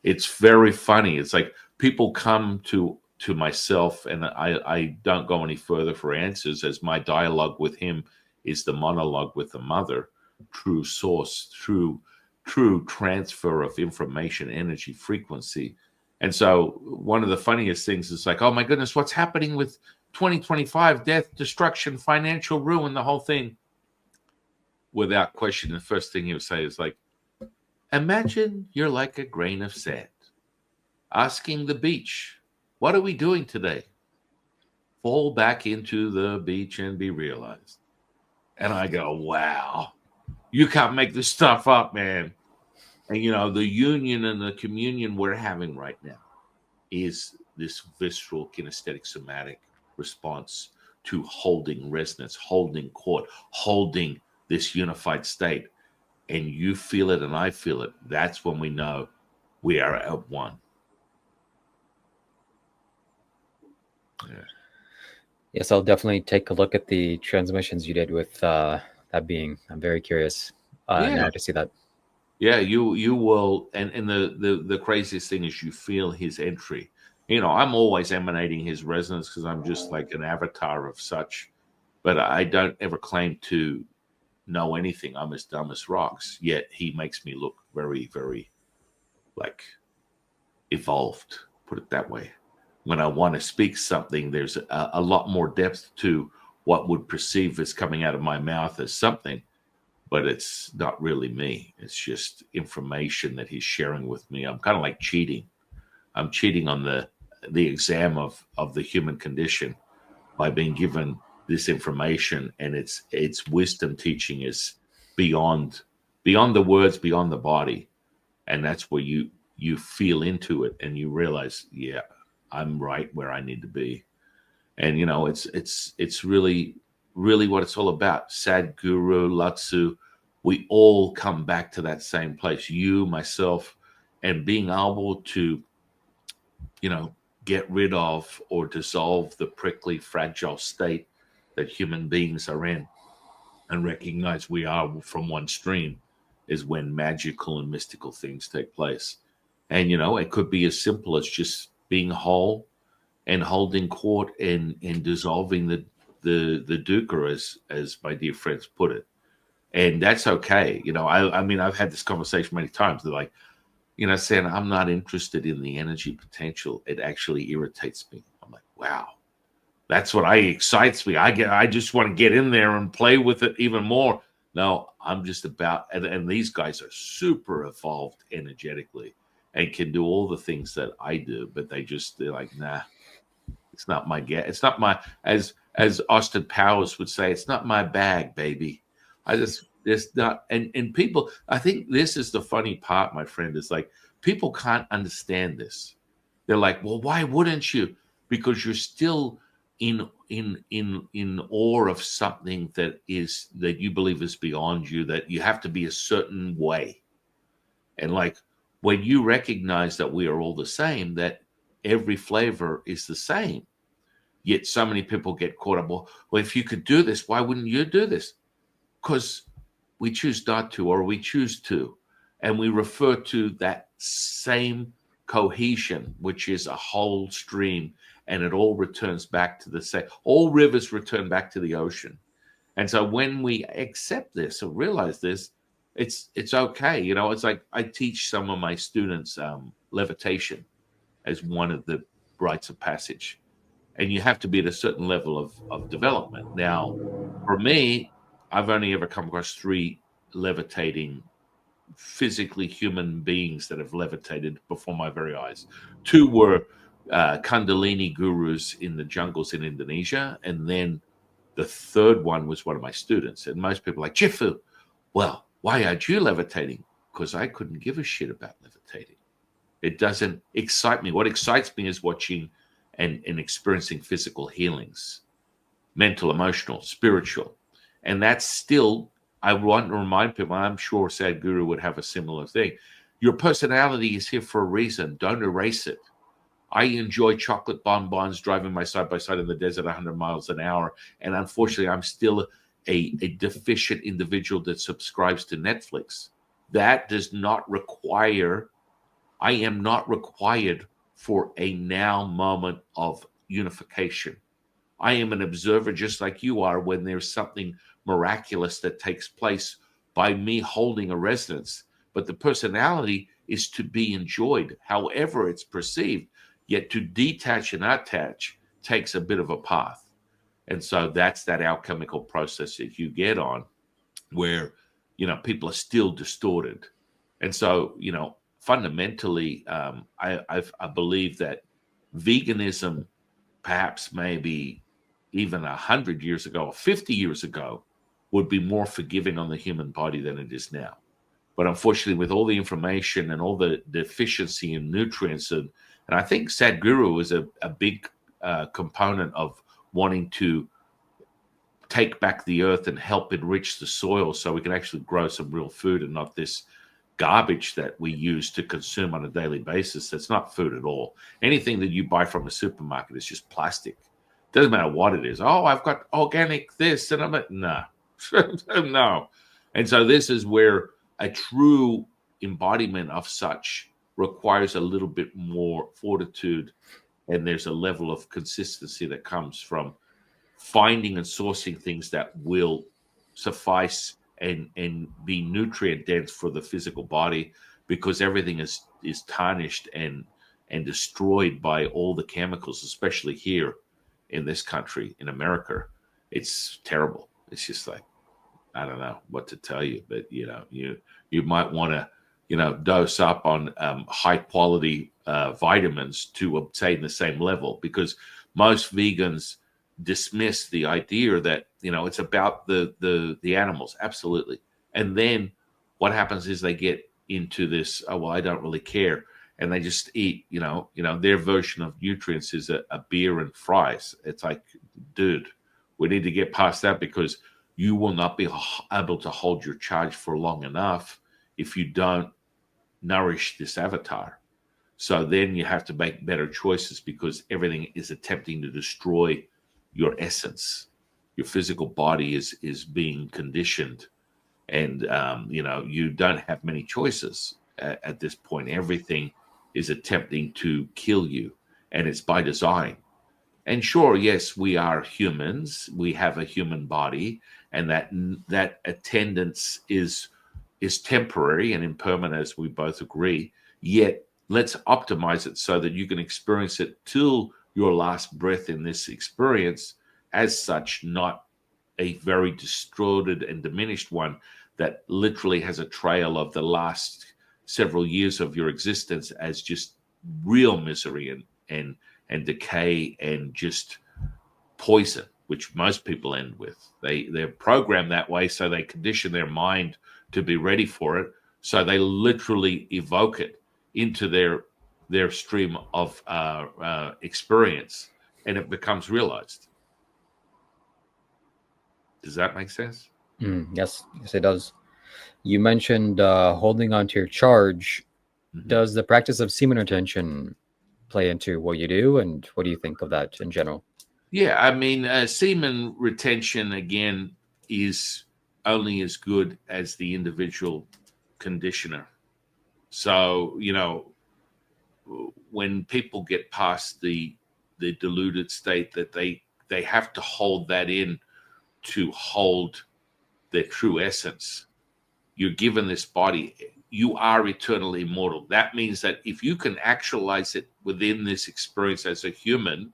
it's very funny. It's like people come to myself, and I don't go any further for answers, as my dialogue with him is the monologue with the mother, true source, true transfer of information, energy, frequency. And so one of the funniest things is like, oh my goodness, what's happening with 2025? Death, destruction, financial ruin, the whole thing. Without question, the first thing he would say is like, imagine you're like a grain of sand, asking the beach, what are we doing today? Fall back into the beach and be realized. And I go, wow, you can't make this stuff up, man. And the union and the communion we're having right now is this visceral, kinesthetic, somatic response to holding resonance, holding court, holding this unified state. And you feel it and I feel it. That's when we know we are at one. Yeah. Yes, I'll definitely take a look at the transmissions you did with that being. I'm very curious now to see that. Yeah, you will, and the craziest thing is you feel his entry. I'm always emanating his resonance because I'm just like an avatar of such, but I don't ever claim to know anything. I'm as dumb as rocks. Yet he makes me look very, very like evolved. Put it that way. When I want to speak something, there's a lot more depth to what would perceive as coming out of my mouth as something, but it's not really me. It's just information that he's sharing with me. I'm kind of like cheating. I'm cheating on the exam of the human condition by being given this information, and its wisdom teaching is beyond the words, beyond the body, and that's where you feel into it and you realize, yeah, I'm right where I need to be. And it's really what it's all about. Sadhguru, Latsu, we all come back to that same place. You, myself, and being able to, get rid of or dissolve the prickly, fragile state that human beings are in, and recognize we are from one stream, is when magical and mystical things take place. And it could be as simple as just being whole and holding court and dissolving the dukkha, as my dear friends put it. And that's okay. I mean, I've had this conversation many times. They're like, saying I'm not interested in the energy potential. It actually irritates me. I'm like, wow, that's what excites me. I just want to get in there and play with it even more. No, I'm just about, and these guys are super evolved energetically and can do all the things that I do, but they're like, nah, it's not my get. It's not my, as Austin Powers would say, it's not my bag, baby. It's not, and people, I think this is the funny part, my friend, is like, people can't understand this. They're like, well, why wouldn't you? Because you're still in awe of something that you believe is beyond you, that you have to be a certain way. And like, when you recognize that we are all the same, that every flavor is the same, yet so many people get caught up. Well, if you could do this, why wouldn't you do this? Because we choose not to, or we choose to, and we refer to that same cohesion, which is a whole stream, and it all returns back to the same. All rivers return back to the ocean. And so when we accept this or realize this, it's okay. It's like I teach some of my students levitation as one of the rites of passage, and you have to be at a certain level of development. Now, for me, I've only ever come across 3 levitating, physically human beings that have levitated before my very eyes. 2 were Kundalini gurus in the jungles in Indonesia, and then the third one was one of my students. And most people are like, Jifu, well, why aren't you levitating? Because I couldn't give a shit about levitating. It doesn't excite me. What excites me is watching and experiencing physical healings, mental, emotional, spiritual. And that's still, I want to remind people, I'm sure Sadhguru would have a similar thing. Your personality is here for a reason. Don't erase it. I enjoy chocolate bonbons driving my side by side in the desert 100 miles an hour. And unfortunately, I'm still a deficient individual that subscribes to Netflix. That does not require, I am not required for a now moment of unification. I am an observer just like you are when there's something miraculous that takes place by me holding a resonance. But the personality is to be enjoyed, however it's perceived. Yet to detach and attach takes a bit of a path. And so that's that alchemical process that you get on where, people are still distorted. And so, fundamentally, I believe that veganism, perhaps maybe even 100 years ago or 50 years ago, would be more forgiving on the human body than it is now. But unfortunately, with all the information and all the deficiency in nutrients, and I think Sadhguru is a big component of wanting to take back the earth and help enrich the soil so we can actually grow some real food and not this garbage that we use to consume on a daily basis. That's not food at all. Anything that you buy from a supermarket is just plastic. Doesn't matter what it is. Oh, I've got organic this, and I'm like, no, no. And so this is where a true embodiment of such requires a little bit more fortitude, and there's a level of consistency that comes from finding and sourcing things that will suffice and be nutrient dense for the physical body, because everything is tarnished and destroyed by all the chemicals, especially here in this country, in America. It's terrible. It's just like, I don't know what to tell you, but you might want to dose up on high quality vitamins to obtain the same level, because most vegans dismiss the idea that it's about the animals. Absolutely. And then what happens is they get into this, oh well, I don't really care, and they just eat their version of nutrients is a beer and fries. It's like, dude, we need to get past that, because you will not be able to hold your charge for long enough if you don't nourish this avatar. So then you have to make better choices, because everything is attempting to destroy your essence. Your physical body is being conditioned, and you don't have many choices at this point. Everything is attempting to kill you, and it's by design. And sure, yes, we are humans. We have a human body, and that attendance is temporary and impermanent, as we both agree. Yet, let's optimize it so that you can experience it till your last breath in this experience as such, not a very distorted and diminished one that literally has a trail of the last several years of your existence as just real misery and decay and just poison, which most people end with. They're programmed that way, so they condition their mind to be ready for it. So they literally evoke it into their stream of experience, and it becomes realized. Does that make sense? Yes, it does. You mentioned holding on to your charge. Mm-hmm. Does the practice of semen retention play into what you do, and what do you think of that in general? Yeah, I mean, semen retention, again, is only as good as the individual conditioner. So, when people get past the diluted state, that they have to hold that in to hold their true essence. You're given this body. You are eternally immortal. That means that if you can actualize it within this experience as a human,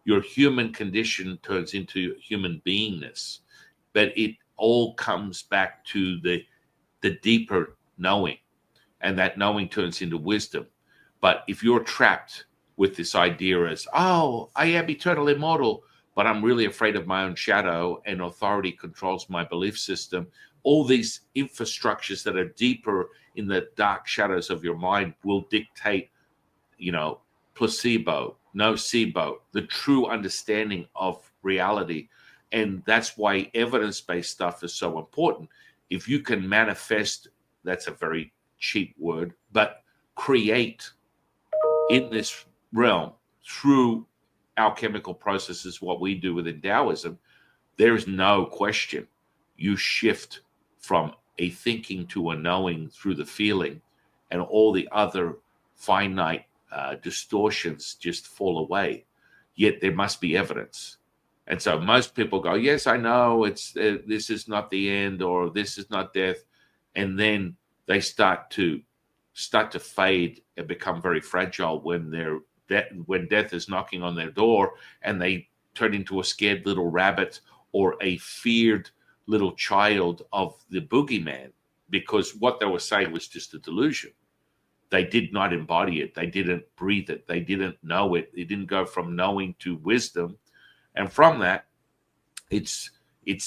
your human condition turns into human beingness. But it all comes back to the deeper knowing, and that knowing turns into wisdom. But if you're trapped with this idea as, oh, I am eternal immortal, but I'm really afraid of my own shadow, and authority controls my belief system, all these infrastructures that are deeper in the dark shadows of your mind will dictate, placebo, nocebo, the true understanding of reality. And that's why evidence-based stuff is so important. If you can manifest, that's a very cheap word, but create in this realm through alchemical processes, what we do within Taoism, there is no question. You shift from a thinking to a knowing through the feeling, and all the other finite distortions just fall away. Yet there must be evidence. And so most people go, yes, I know it's this is not the end, or this is not death. And then they start to fade and become very fragile when when death is knocking on their door, and they turn into a scared little rabbit or a feared little child of the boogeyman, because what they were saying was just a delusion. They did not embody it. They didn't breathe it. They didn't know it. They didn't go from knowing to wisdom. And from that, it's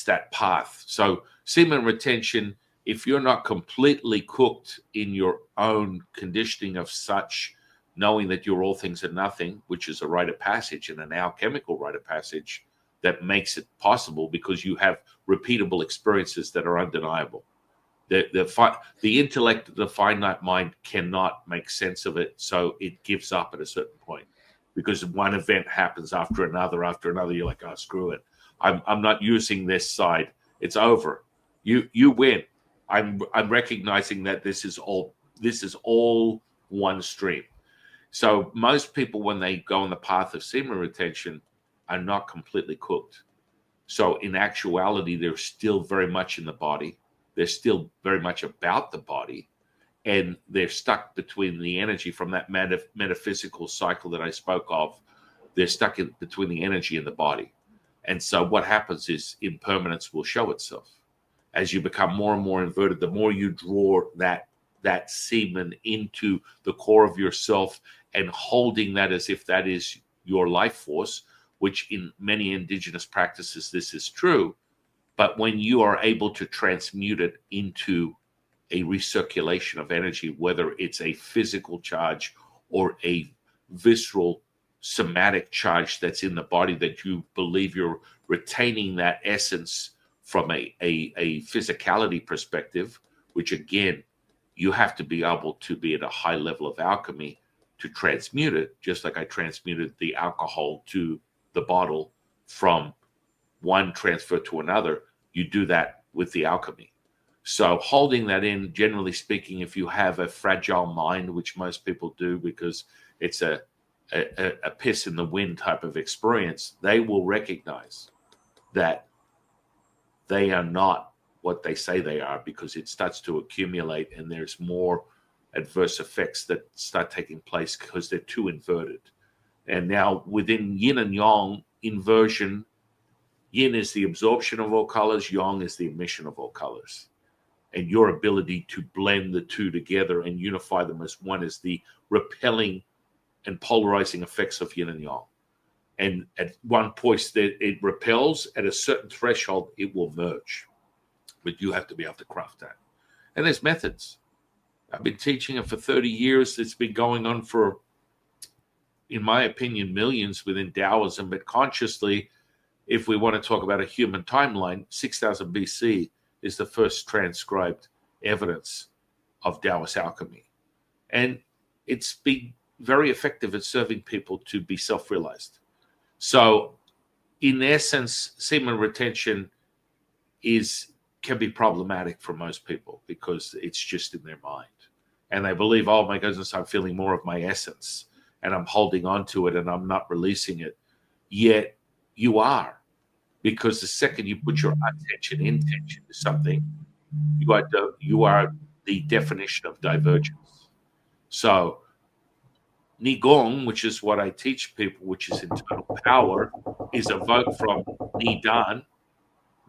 that path. So semen retention, if you're not completely cooked in your own conditioning of such, knowing that you're all things and nothing, which is a rite of passage and an alchemical rite of passage that makes it possible because you have repeatable experiences that are undeniable. The intellect, the finite mind cannot make sense of it, so it gives up at a certain point, because one event happens after another. You're like, oh, screw it. I'm not using this side. It's over. You win. I'm recognizing that this is all one stream. So most people, when they go on the path of semen retention, are not completely cooked. So in actuality, they're still very much in the body. They're still very much about the body, and they're stuck between the energy from that metaphysical cycle that I spoke of. They're stuck between the energy and the body. And so what happens is impermanence will show itself. As you become more and more inverted, the more you draw that semen into the core of yourself and holding that as if that is your life force, which in many indigenous practices, this is true. But when you are able to transmute it into a recirculation of energy, whether it's a physical charge or a visceral somatic charge that's in the body, that you believe you're retaining that essence from a physicality perspective, which again, you have to be able to be at a high level of alchemy to transmute it, just like I transmuted the alcohol to the bottle from one transfer to another. You do that with the alchemy. So holding that in, generally speaking, if you have a fragile mind, which most people do because it's a piss in the wind type of experience, they will recognize that they are not what they say they are, because it starts to accumulate and there's more adverse effects that start taking place because they're too inverted. And now within yin and yang inversion, yin is the absorption of all colors, yang is the emission of all colors. And your ability to blend the two together and unify them as one is the repelling and polarizing effects of yin and yang. And at one point it repels, at a certain threshold, it will merge. But you have to be able to craft that. And there's methods. I've been teaching it for 30 years. It's been going on for, in my opinion, millions within Taoism. But consciously, if we want to talk about a human timeline, 6000 BC is the first transcribed evidence of Taoist alchemy. And it's been very effective at serving people to be self-realized. So in essence, semen retention can be problematic for most people because it's just in their mind. And they believe, oh my goodness, I'm feeling more of my essence and I'm holding on to it and I'm not releasing it. Yet you are. Because the second you put your intention to something, you are the definition of divergence. So Nigong, which is what I teach people, which is internal power, is evoked from Nidan.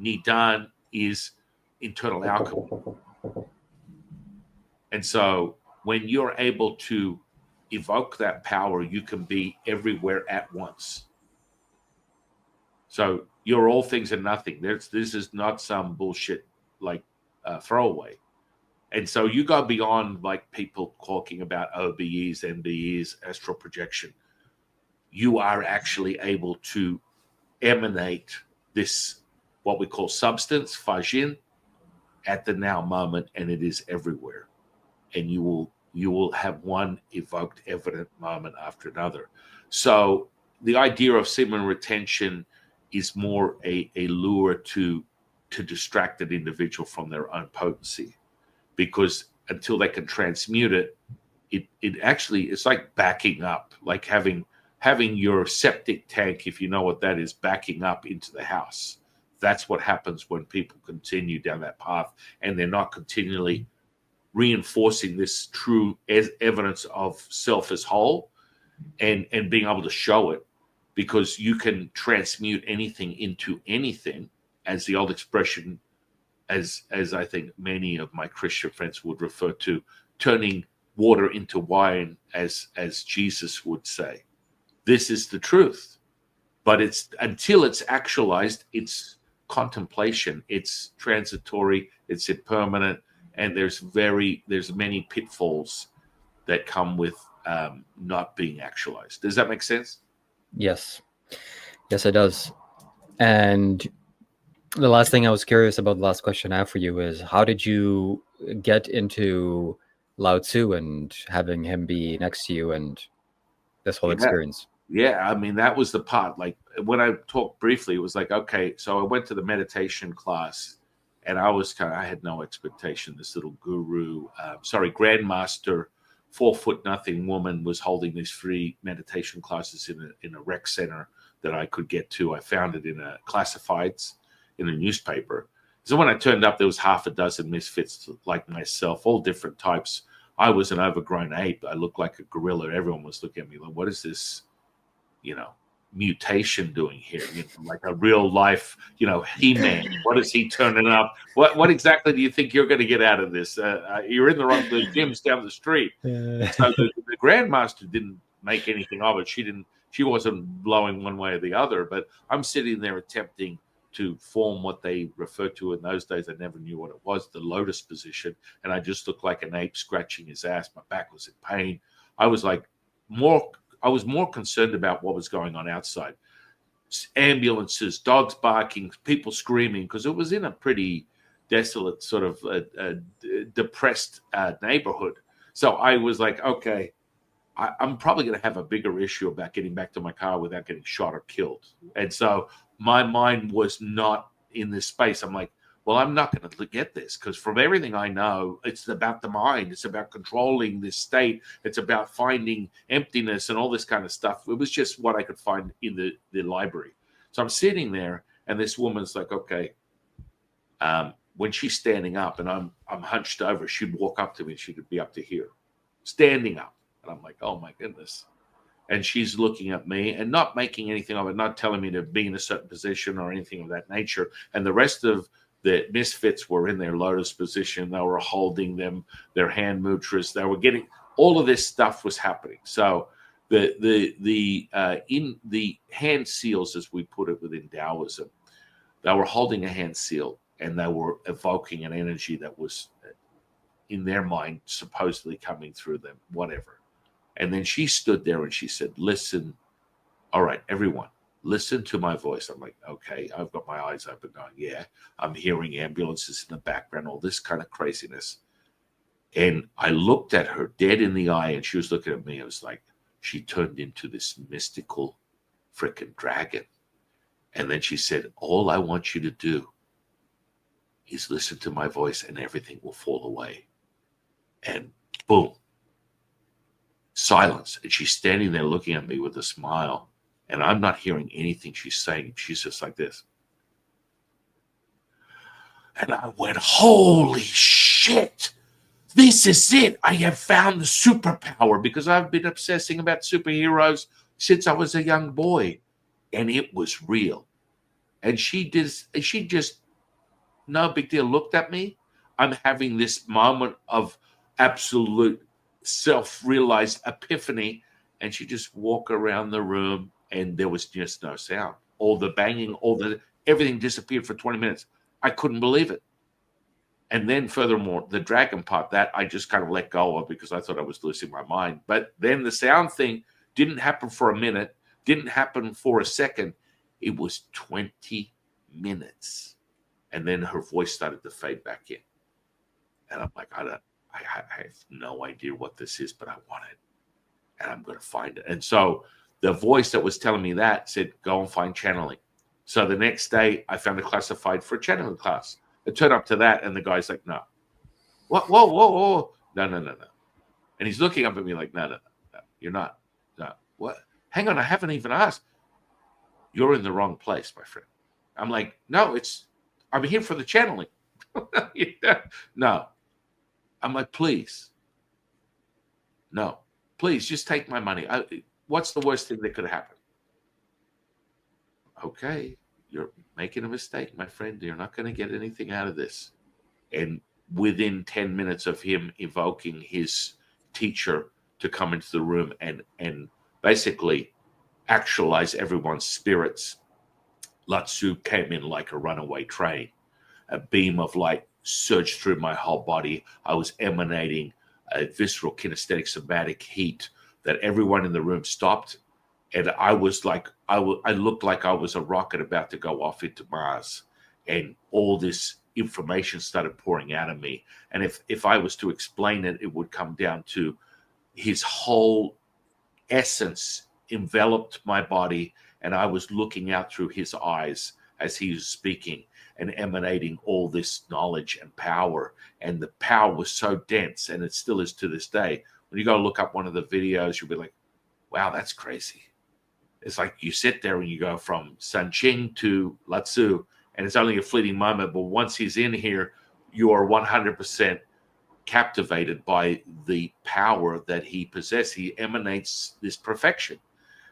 Nidan is internal alchemy. And so when you're able to evoke that power, you can be everywhere at once. So you're all things and nothing. This is not some bullshit like throwaway. And so you go beyond like people talking about OBEs, MBEs, astral projection. You are actually able to emanate this, what we call substance, fajin, at the now moment, and it is everywhere. And you will have one evoked evident moment after another. So the idea of semen retention is more a lure to distract an individual from their own potency, because until they can transmute it, it actually, it's like backing up, like having your septic tank, if you know what that is, backing up into the house. That's what happens when people continue down that path, and they're not continually reinforcing this true evidence of self as whole, and being able to show it, because you can transmute anything into anything, as the old expression, as I think many of my Christian friends would refer to, turning water into wine, as Jesus would say. This is the truth. But it's until it's actualized, it's contemplation, it's transitory, it's impermanent, and there's many pitfalls that come with not being actualized. Does that make sense? Yes, it does. And the last thing I was curious about, the last question I have for you is, how did you get into Lao Tzu and having him be next to you and this whole experience? Yeah, I mean, that was the part. Like when I talked briefly, it was like, okay, so I went to the meditation class, and I had no expectation. This little grandmaster, 4'0" woman was holding these free meditation classes in a rec center that I could get to. I found it in a classifieds in a newspaper. So when I turned up, there was half a dozen misfits like myself, all different types. I was an overgrown ape. I looked like a gorilla. Everyone was looking at me like, what is this, mutation doing here? Like a real life, He-Man. What is he turning up? What exactly do you think you're going to get out of this? You're in the gym's down the street. So the grandmaster didn't make anything of it. She wasn't blowing one way or the other, but I'm sitting there attempting to form what they referred to in those days. I never knew what it was, the lotus position. And I just looked like an ape scratching his ass. My back was in pain. I was more concerned about what was going on outside. Ambulances, dogs barking, people screaming, because it was in a pretty desolate, sort of depressed neighborhood. So I was like, okay, I'm probably going to have a bigger issue about getting back to my car without getting shot or killed. And so my mind was not in this space. I'm like, well, I'm not going to get this, because from everything I know, it's about the mind. It's about controlling this state. It's about finding emptiness and all this kind of stuff. It was just what I could find in the library. So I'm sitting there, and this woman's like, okay, when she's standing up and I'm hunched over, she'd walk up to me and she'd be up to here, standing up. And I'm like, oh my goodness. And she's looking at me and not making anything of it, not telling me to be in a certain position or anything of that nature. And the rest of the misfits were in their lotus position. They were holding their hand mudras. They were getting, all of this stuff was happening. So the hand seals, as we put it within Taoism, they were holding a hand seal, and they were evoking an energy that was in their mind supposedly coming through them, whatever. And then she stood there and she said, listen, all right, everyone, listen to my voice. I'm like, okay, I've got my eyes open going, yeah, I'm hearing ambulances in the background, all this kind of craziness. And I looked at her dead in the eye, and she was looking at me. It was like she turned into this mystical freaking dragon. And then she said, all I want you to do is listen to my voice, and everything will fall away. And boom. Silence. And she's standing there looking at me with a smile, and I'm not hearing anything she's saying. She's just like this. And I went, holy shit, this is it. I have found the superpower, because I've been obsessing about superheroes since I was a young boy, and it was real. And she just no big deal. Looked at me. I'm having this moment of absolute self-realized epiphany. And she just walked around the room and there was just no sound. All the banging, everything disappeared for 20 minutes. I couldn't believe it. And then furthermore, the dragon part, that I just kind of let go of because I thought I was losing my mind. But then the sound thing didn't happen for a minute, didn't happen for a second. It was 20 minutes. And then her voice started to fade back in. And I'm like, I have no idea what this is, but I want it. And I'm going to find it. And so the voice that was telling me that said, go and find channeling. So the next day, I found a classified for a channeling class. I turned up to that, and the guy's like, no. What? Whoa, whoa, whoa. No, no, no, no. And he's looking up at me like, no, no, no, no. You're not. No. What? Hang on, I haven't even asked. You're in the wrong place, my friend. I'm like, no, I'm here for the channeling. No. I'm like, please. No. Please, just take my money. What's the worst thing that could happen? Okay, you're making a mistake, my friend. You're not going to get anything out of this. And within 10 minutes of him evoking his teacher to come into the room and basically actualize everyone's spirits, Latsu came in like a runaway train. A beam of light surged through my whole body. I was emanating a visceral kinesthetic somatic heat that everyone in the room stopped. And I was like, I looked like I was a rocket about to go off into Mars. And all this information started pouring out of me. And if I was to explain it, it would come down to his whole essence enveloped my body. And I was looking out through his eyes as he was speaking and emanating all this knowledge and power. And the power was so dense, and it still is to this day. When you go look up one of the videos, you'll be like, wow, that's crazy. It's like you sit there and you go from San Qing to Latsu, and it's only a fleeting moment. But once he's in here, you are 100% captivated by the power that he possesses. He emanates this perfection.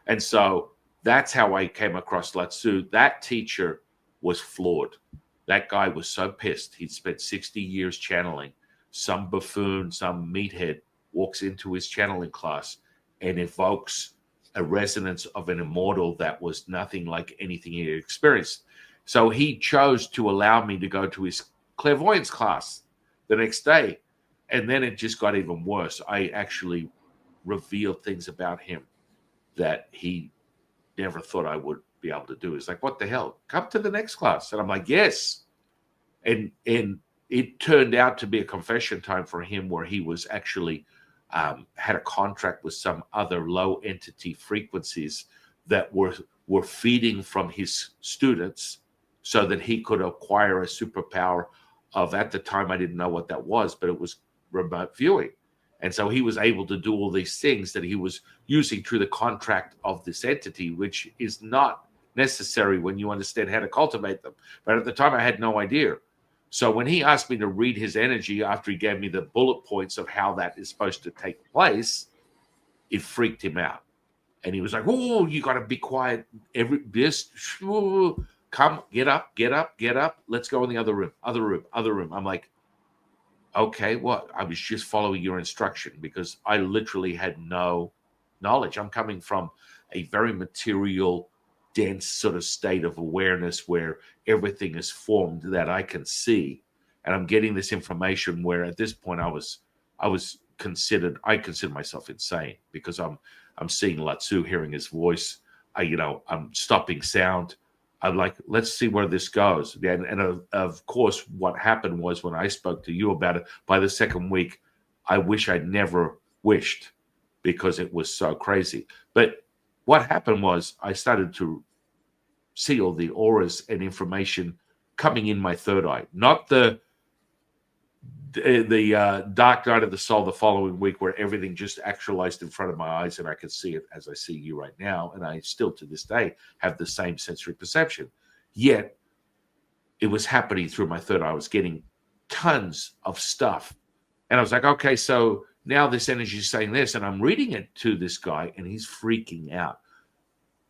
And so that's how I came across Latsu. That teacher was flawed. That guy was so pissed. He'd spent 60 years channeling. Some buffoon, some meathead walks into his channeling class and evokes a resonance of an immortal that was nothing like anything he had experienced. So he chose to allow me to go to his clairvoyance class the next day. And then it just got even worse. I actually revealed things about him that he never thought I would be able to do. It's like, what the hell? Come to the next class. And I'm like, yes. And it turned out to be a confession time for him where he was actually had a contract with some other low entity frequencies that were feeding from his students so that he could acquire a superpower of, at the time, I didn't know what that was, but it was remote viewing. And so he was able to do all these things that he was using through the contract of this entity, which is not necessary when you understand how to cultivate them. But at the time, I had no idea. So when he asked me to read his energy after he gave me the bullet points of how that is supposed to take place, it freaked him out. And he was like, oh, you got to be quiet. Come, get up, get up, get up. Let's go in the other room, other room, other room. I'm like, okay, what? I was just following your instruction because I literally had no knowledge. I'm coming from a very material, dense sort of state of awareness where everything is formed that I can see. And I'm getting this information where at this point I consider myself insane because I'm seeing Latsu, hearing his voice. I'm stopping sound. I'm like, let's see where this goes. And of course, what happened was when I spoke to you about it, by the second week, I wish I'd never wished because it was so crazy. But what happened was I started to see all the auras and information coming in my third eye, not the dark night of the soul the following week where everything just actualized in front of my eyes and I could see it as I see you right now. And I still to this day have the same sensory perception. Yet it was happening through my third eye. I was getting tons of stuff. And I was like, okay, so now this energy is saying this. And I'm reading it to this guy and he's freaking out.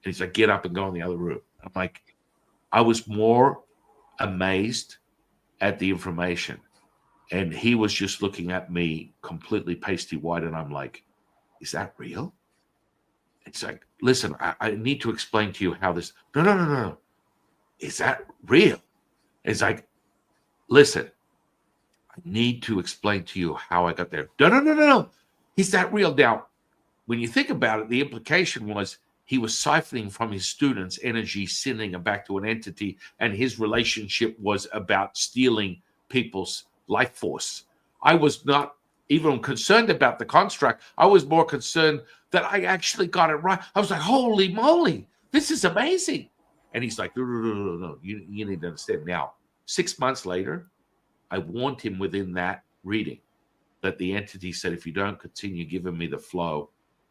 And he's like, get up and go in the other room. I'm like, I was more amazed at the information. And he was just looking at me completely pasty white. And I'm like, is that real? It's like, listen, I need to explain to you how this. No. Is that real? It's like, listen, I need to explain to you how I got there. No. Is that real? Now, when you think about it, the implication was he was siphoning from his students' energy, sending it back to an entity, and his relationship was about stealing people's life force. I was not even concerned about the construct. I was more concerned that I actually got it right. I was like, holy moly, this is amazing. And he's like, no. You need to understand. Now, 6 months later, I warned him within that reading that the entity said, if you don't continue giving me the flow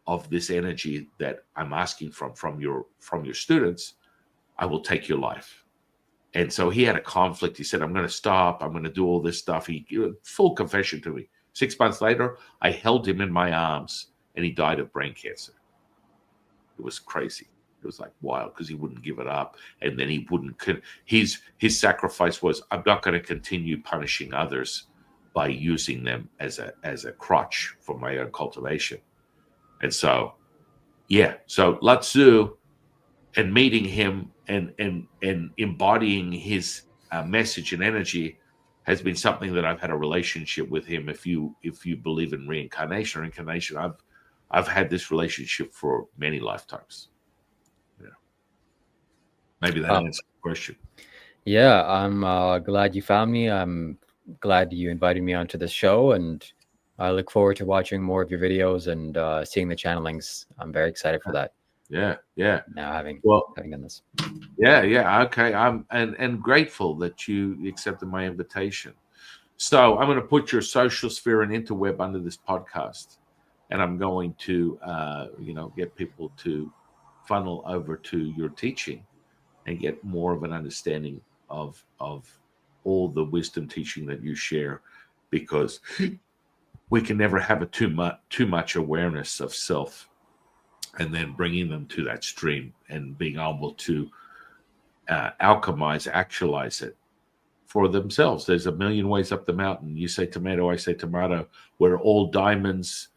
of this energy that I'm asking from your students, I will take your life. And so he had a conflict. He said, I'm going to stop. I'm going to do all this stuff. He full confession to me. 6 months later, I held him in my arms and he died of brain cancer. It was crazy. It was like wild because he wouldn't give it up. And then he wouldn't. His sacrifice was, I'm not going to continue punishing others by using them as a crutch for my own cultivation. And so, yeah. So Lao Tzu and meeting him and embodying his message and energy has been something that I've had a relationship with him. If you believe in reincarnation or incarnation, I've had this relationship for many lifetimes. Yeah. Maybe that answers the question. Yeah, I'm glad you found me. I'm glad you invited me onto this show, and I look forward to watching more of your videos and seeing the channelings. I'm very excited for that. Yeah. Now having done this. Yeah. Okay. I'm and grateful that you accepted my invitation. So I'm going to put your social sphere and interweb under this podcast, and I'm going to get people to funnel over to your teaching and get more of an understanding of all the wisdom teaching that you share, because we can never have too much awareness of self, and then bringing them to that stream and being able to actualize it for themselves. There's a million ways up the mountain. You say tomato, I say tomato. We're all diamonds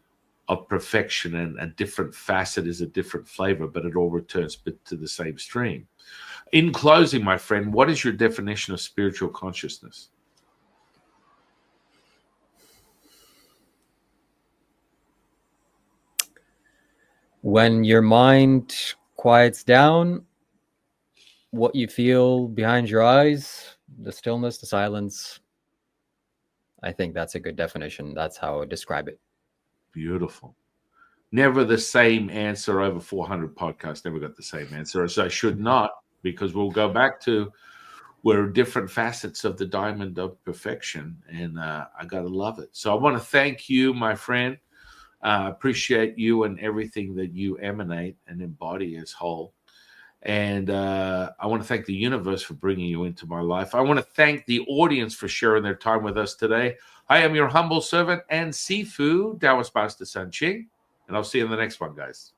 of perfection, and a different facet is a different flavor, but it all returns to the same stream. In closing, my friend, what is your definition of spiritual consciousness? When your mind quiets down, what you feel behind your eyes, the stillness, the silence, I think that's a good definition. That's how I would describe it. Beautiful. Never the same answer. Over 400 podcasts, never got the same answer, as I should not, because we'll go back to we're different facets of the diamond of perfection, and I gotta love it. So I want to thank you, my friend. Appreciate you and everything that you emanate and embody as whole. And I want to thank the universe for bringing you into my life. I want to thank the audience for sharing their time with us today. I am your humble servant and Sifu, Taoist Master San Qing, and I'll see you in the next one, guys.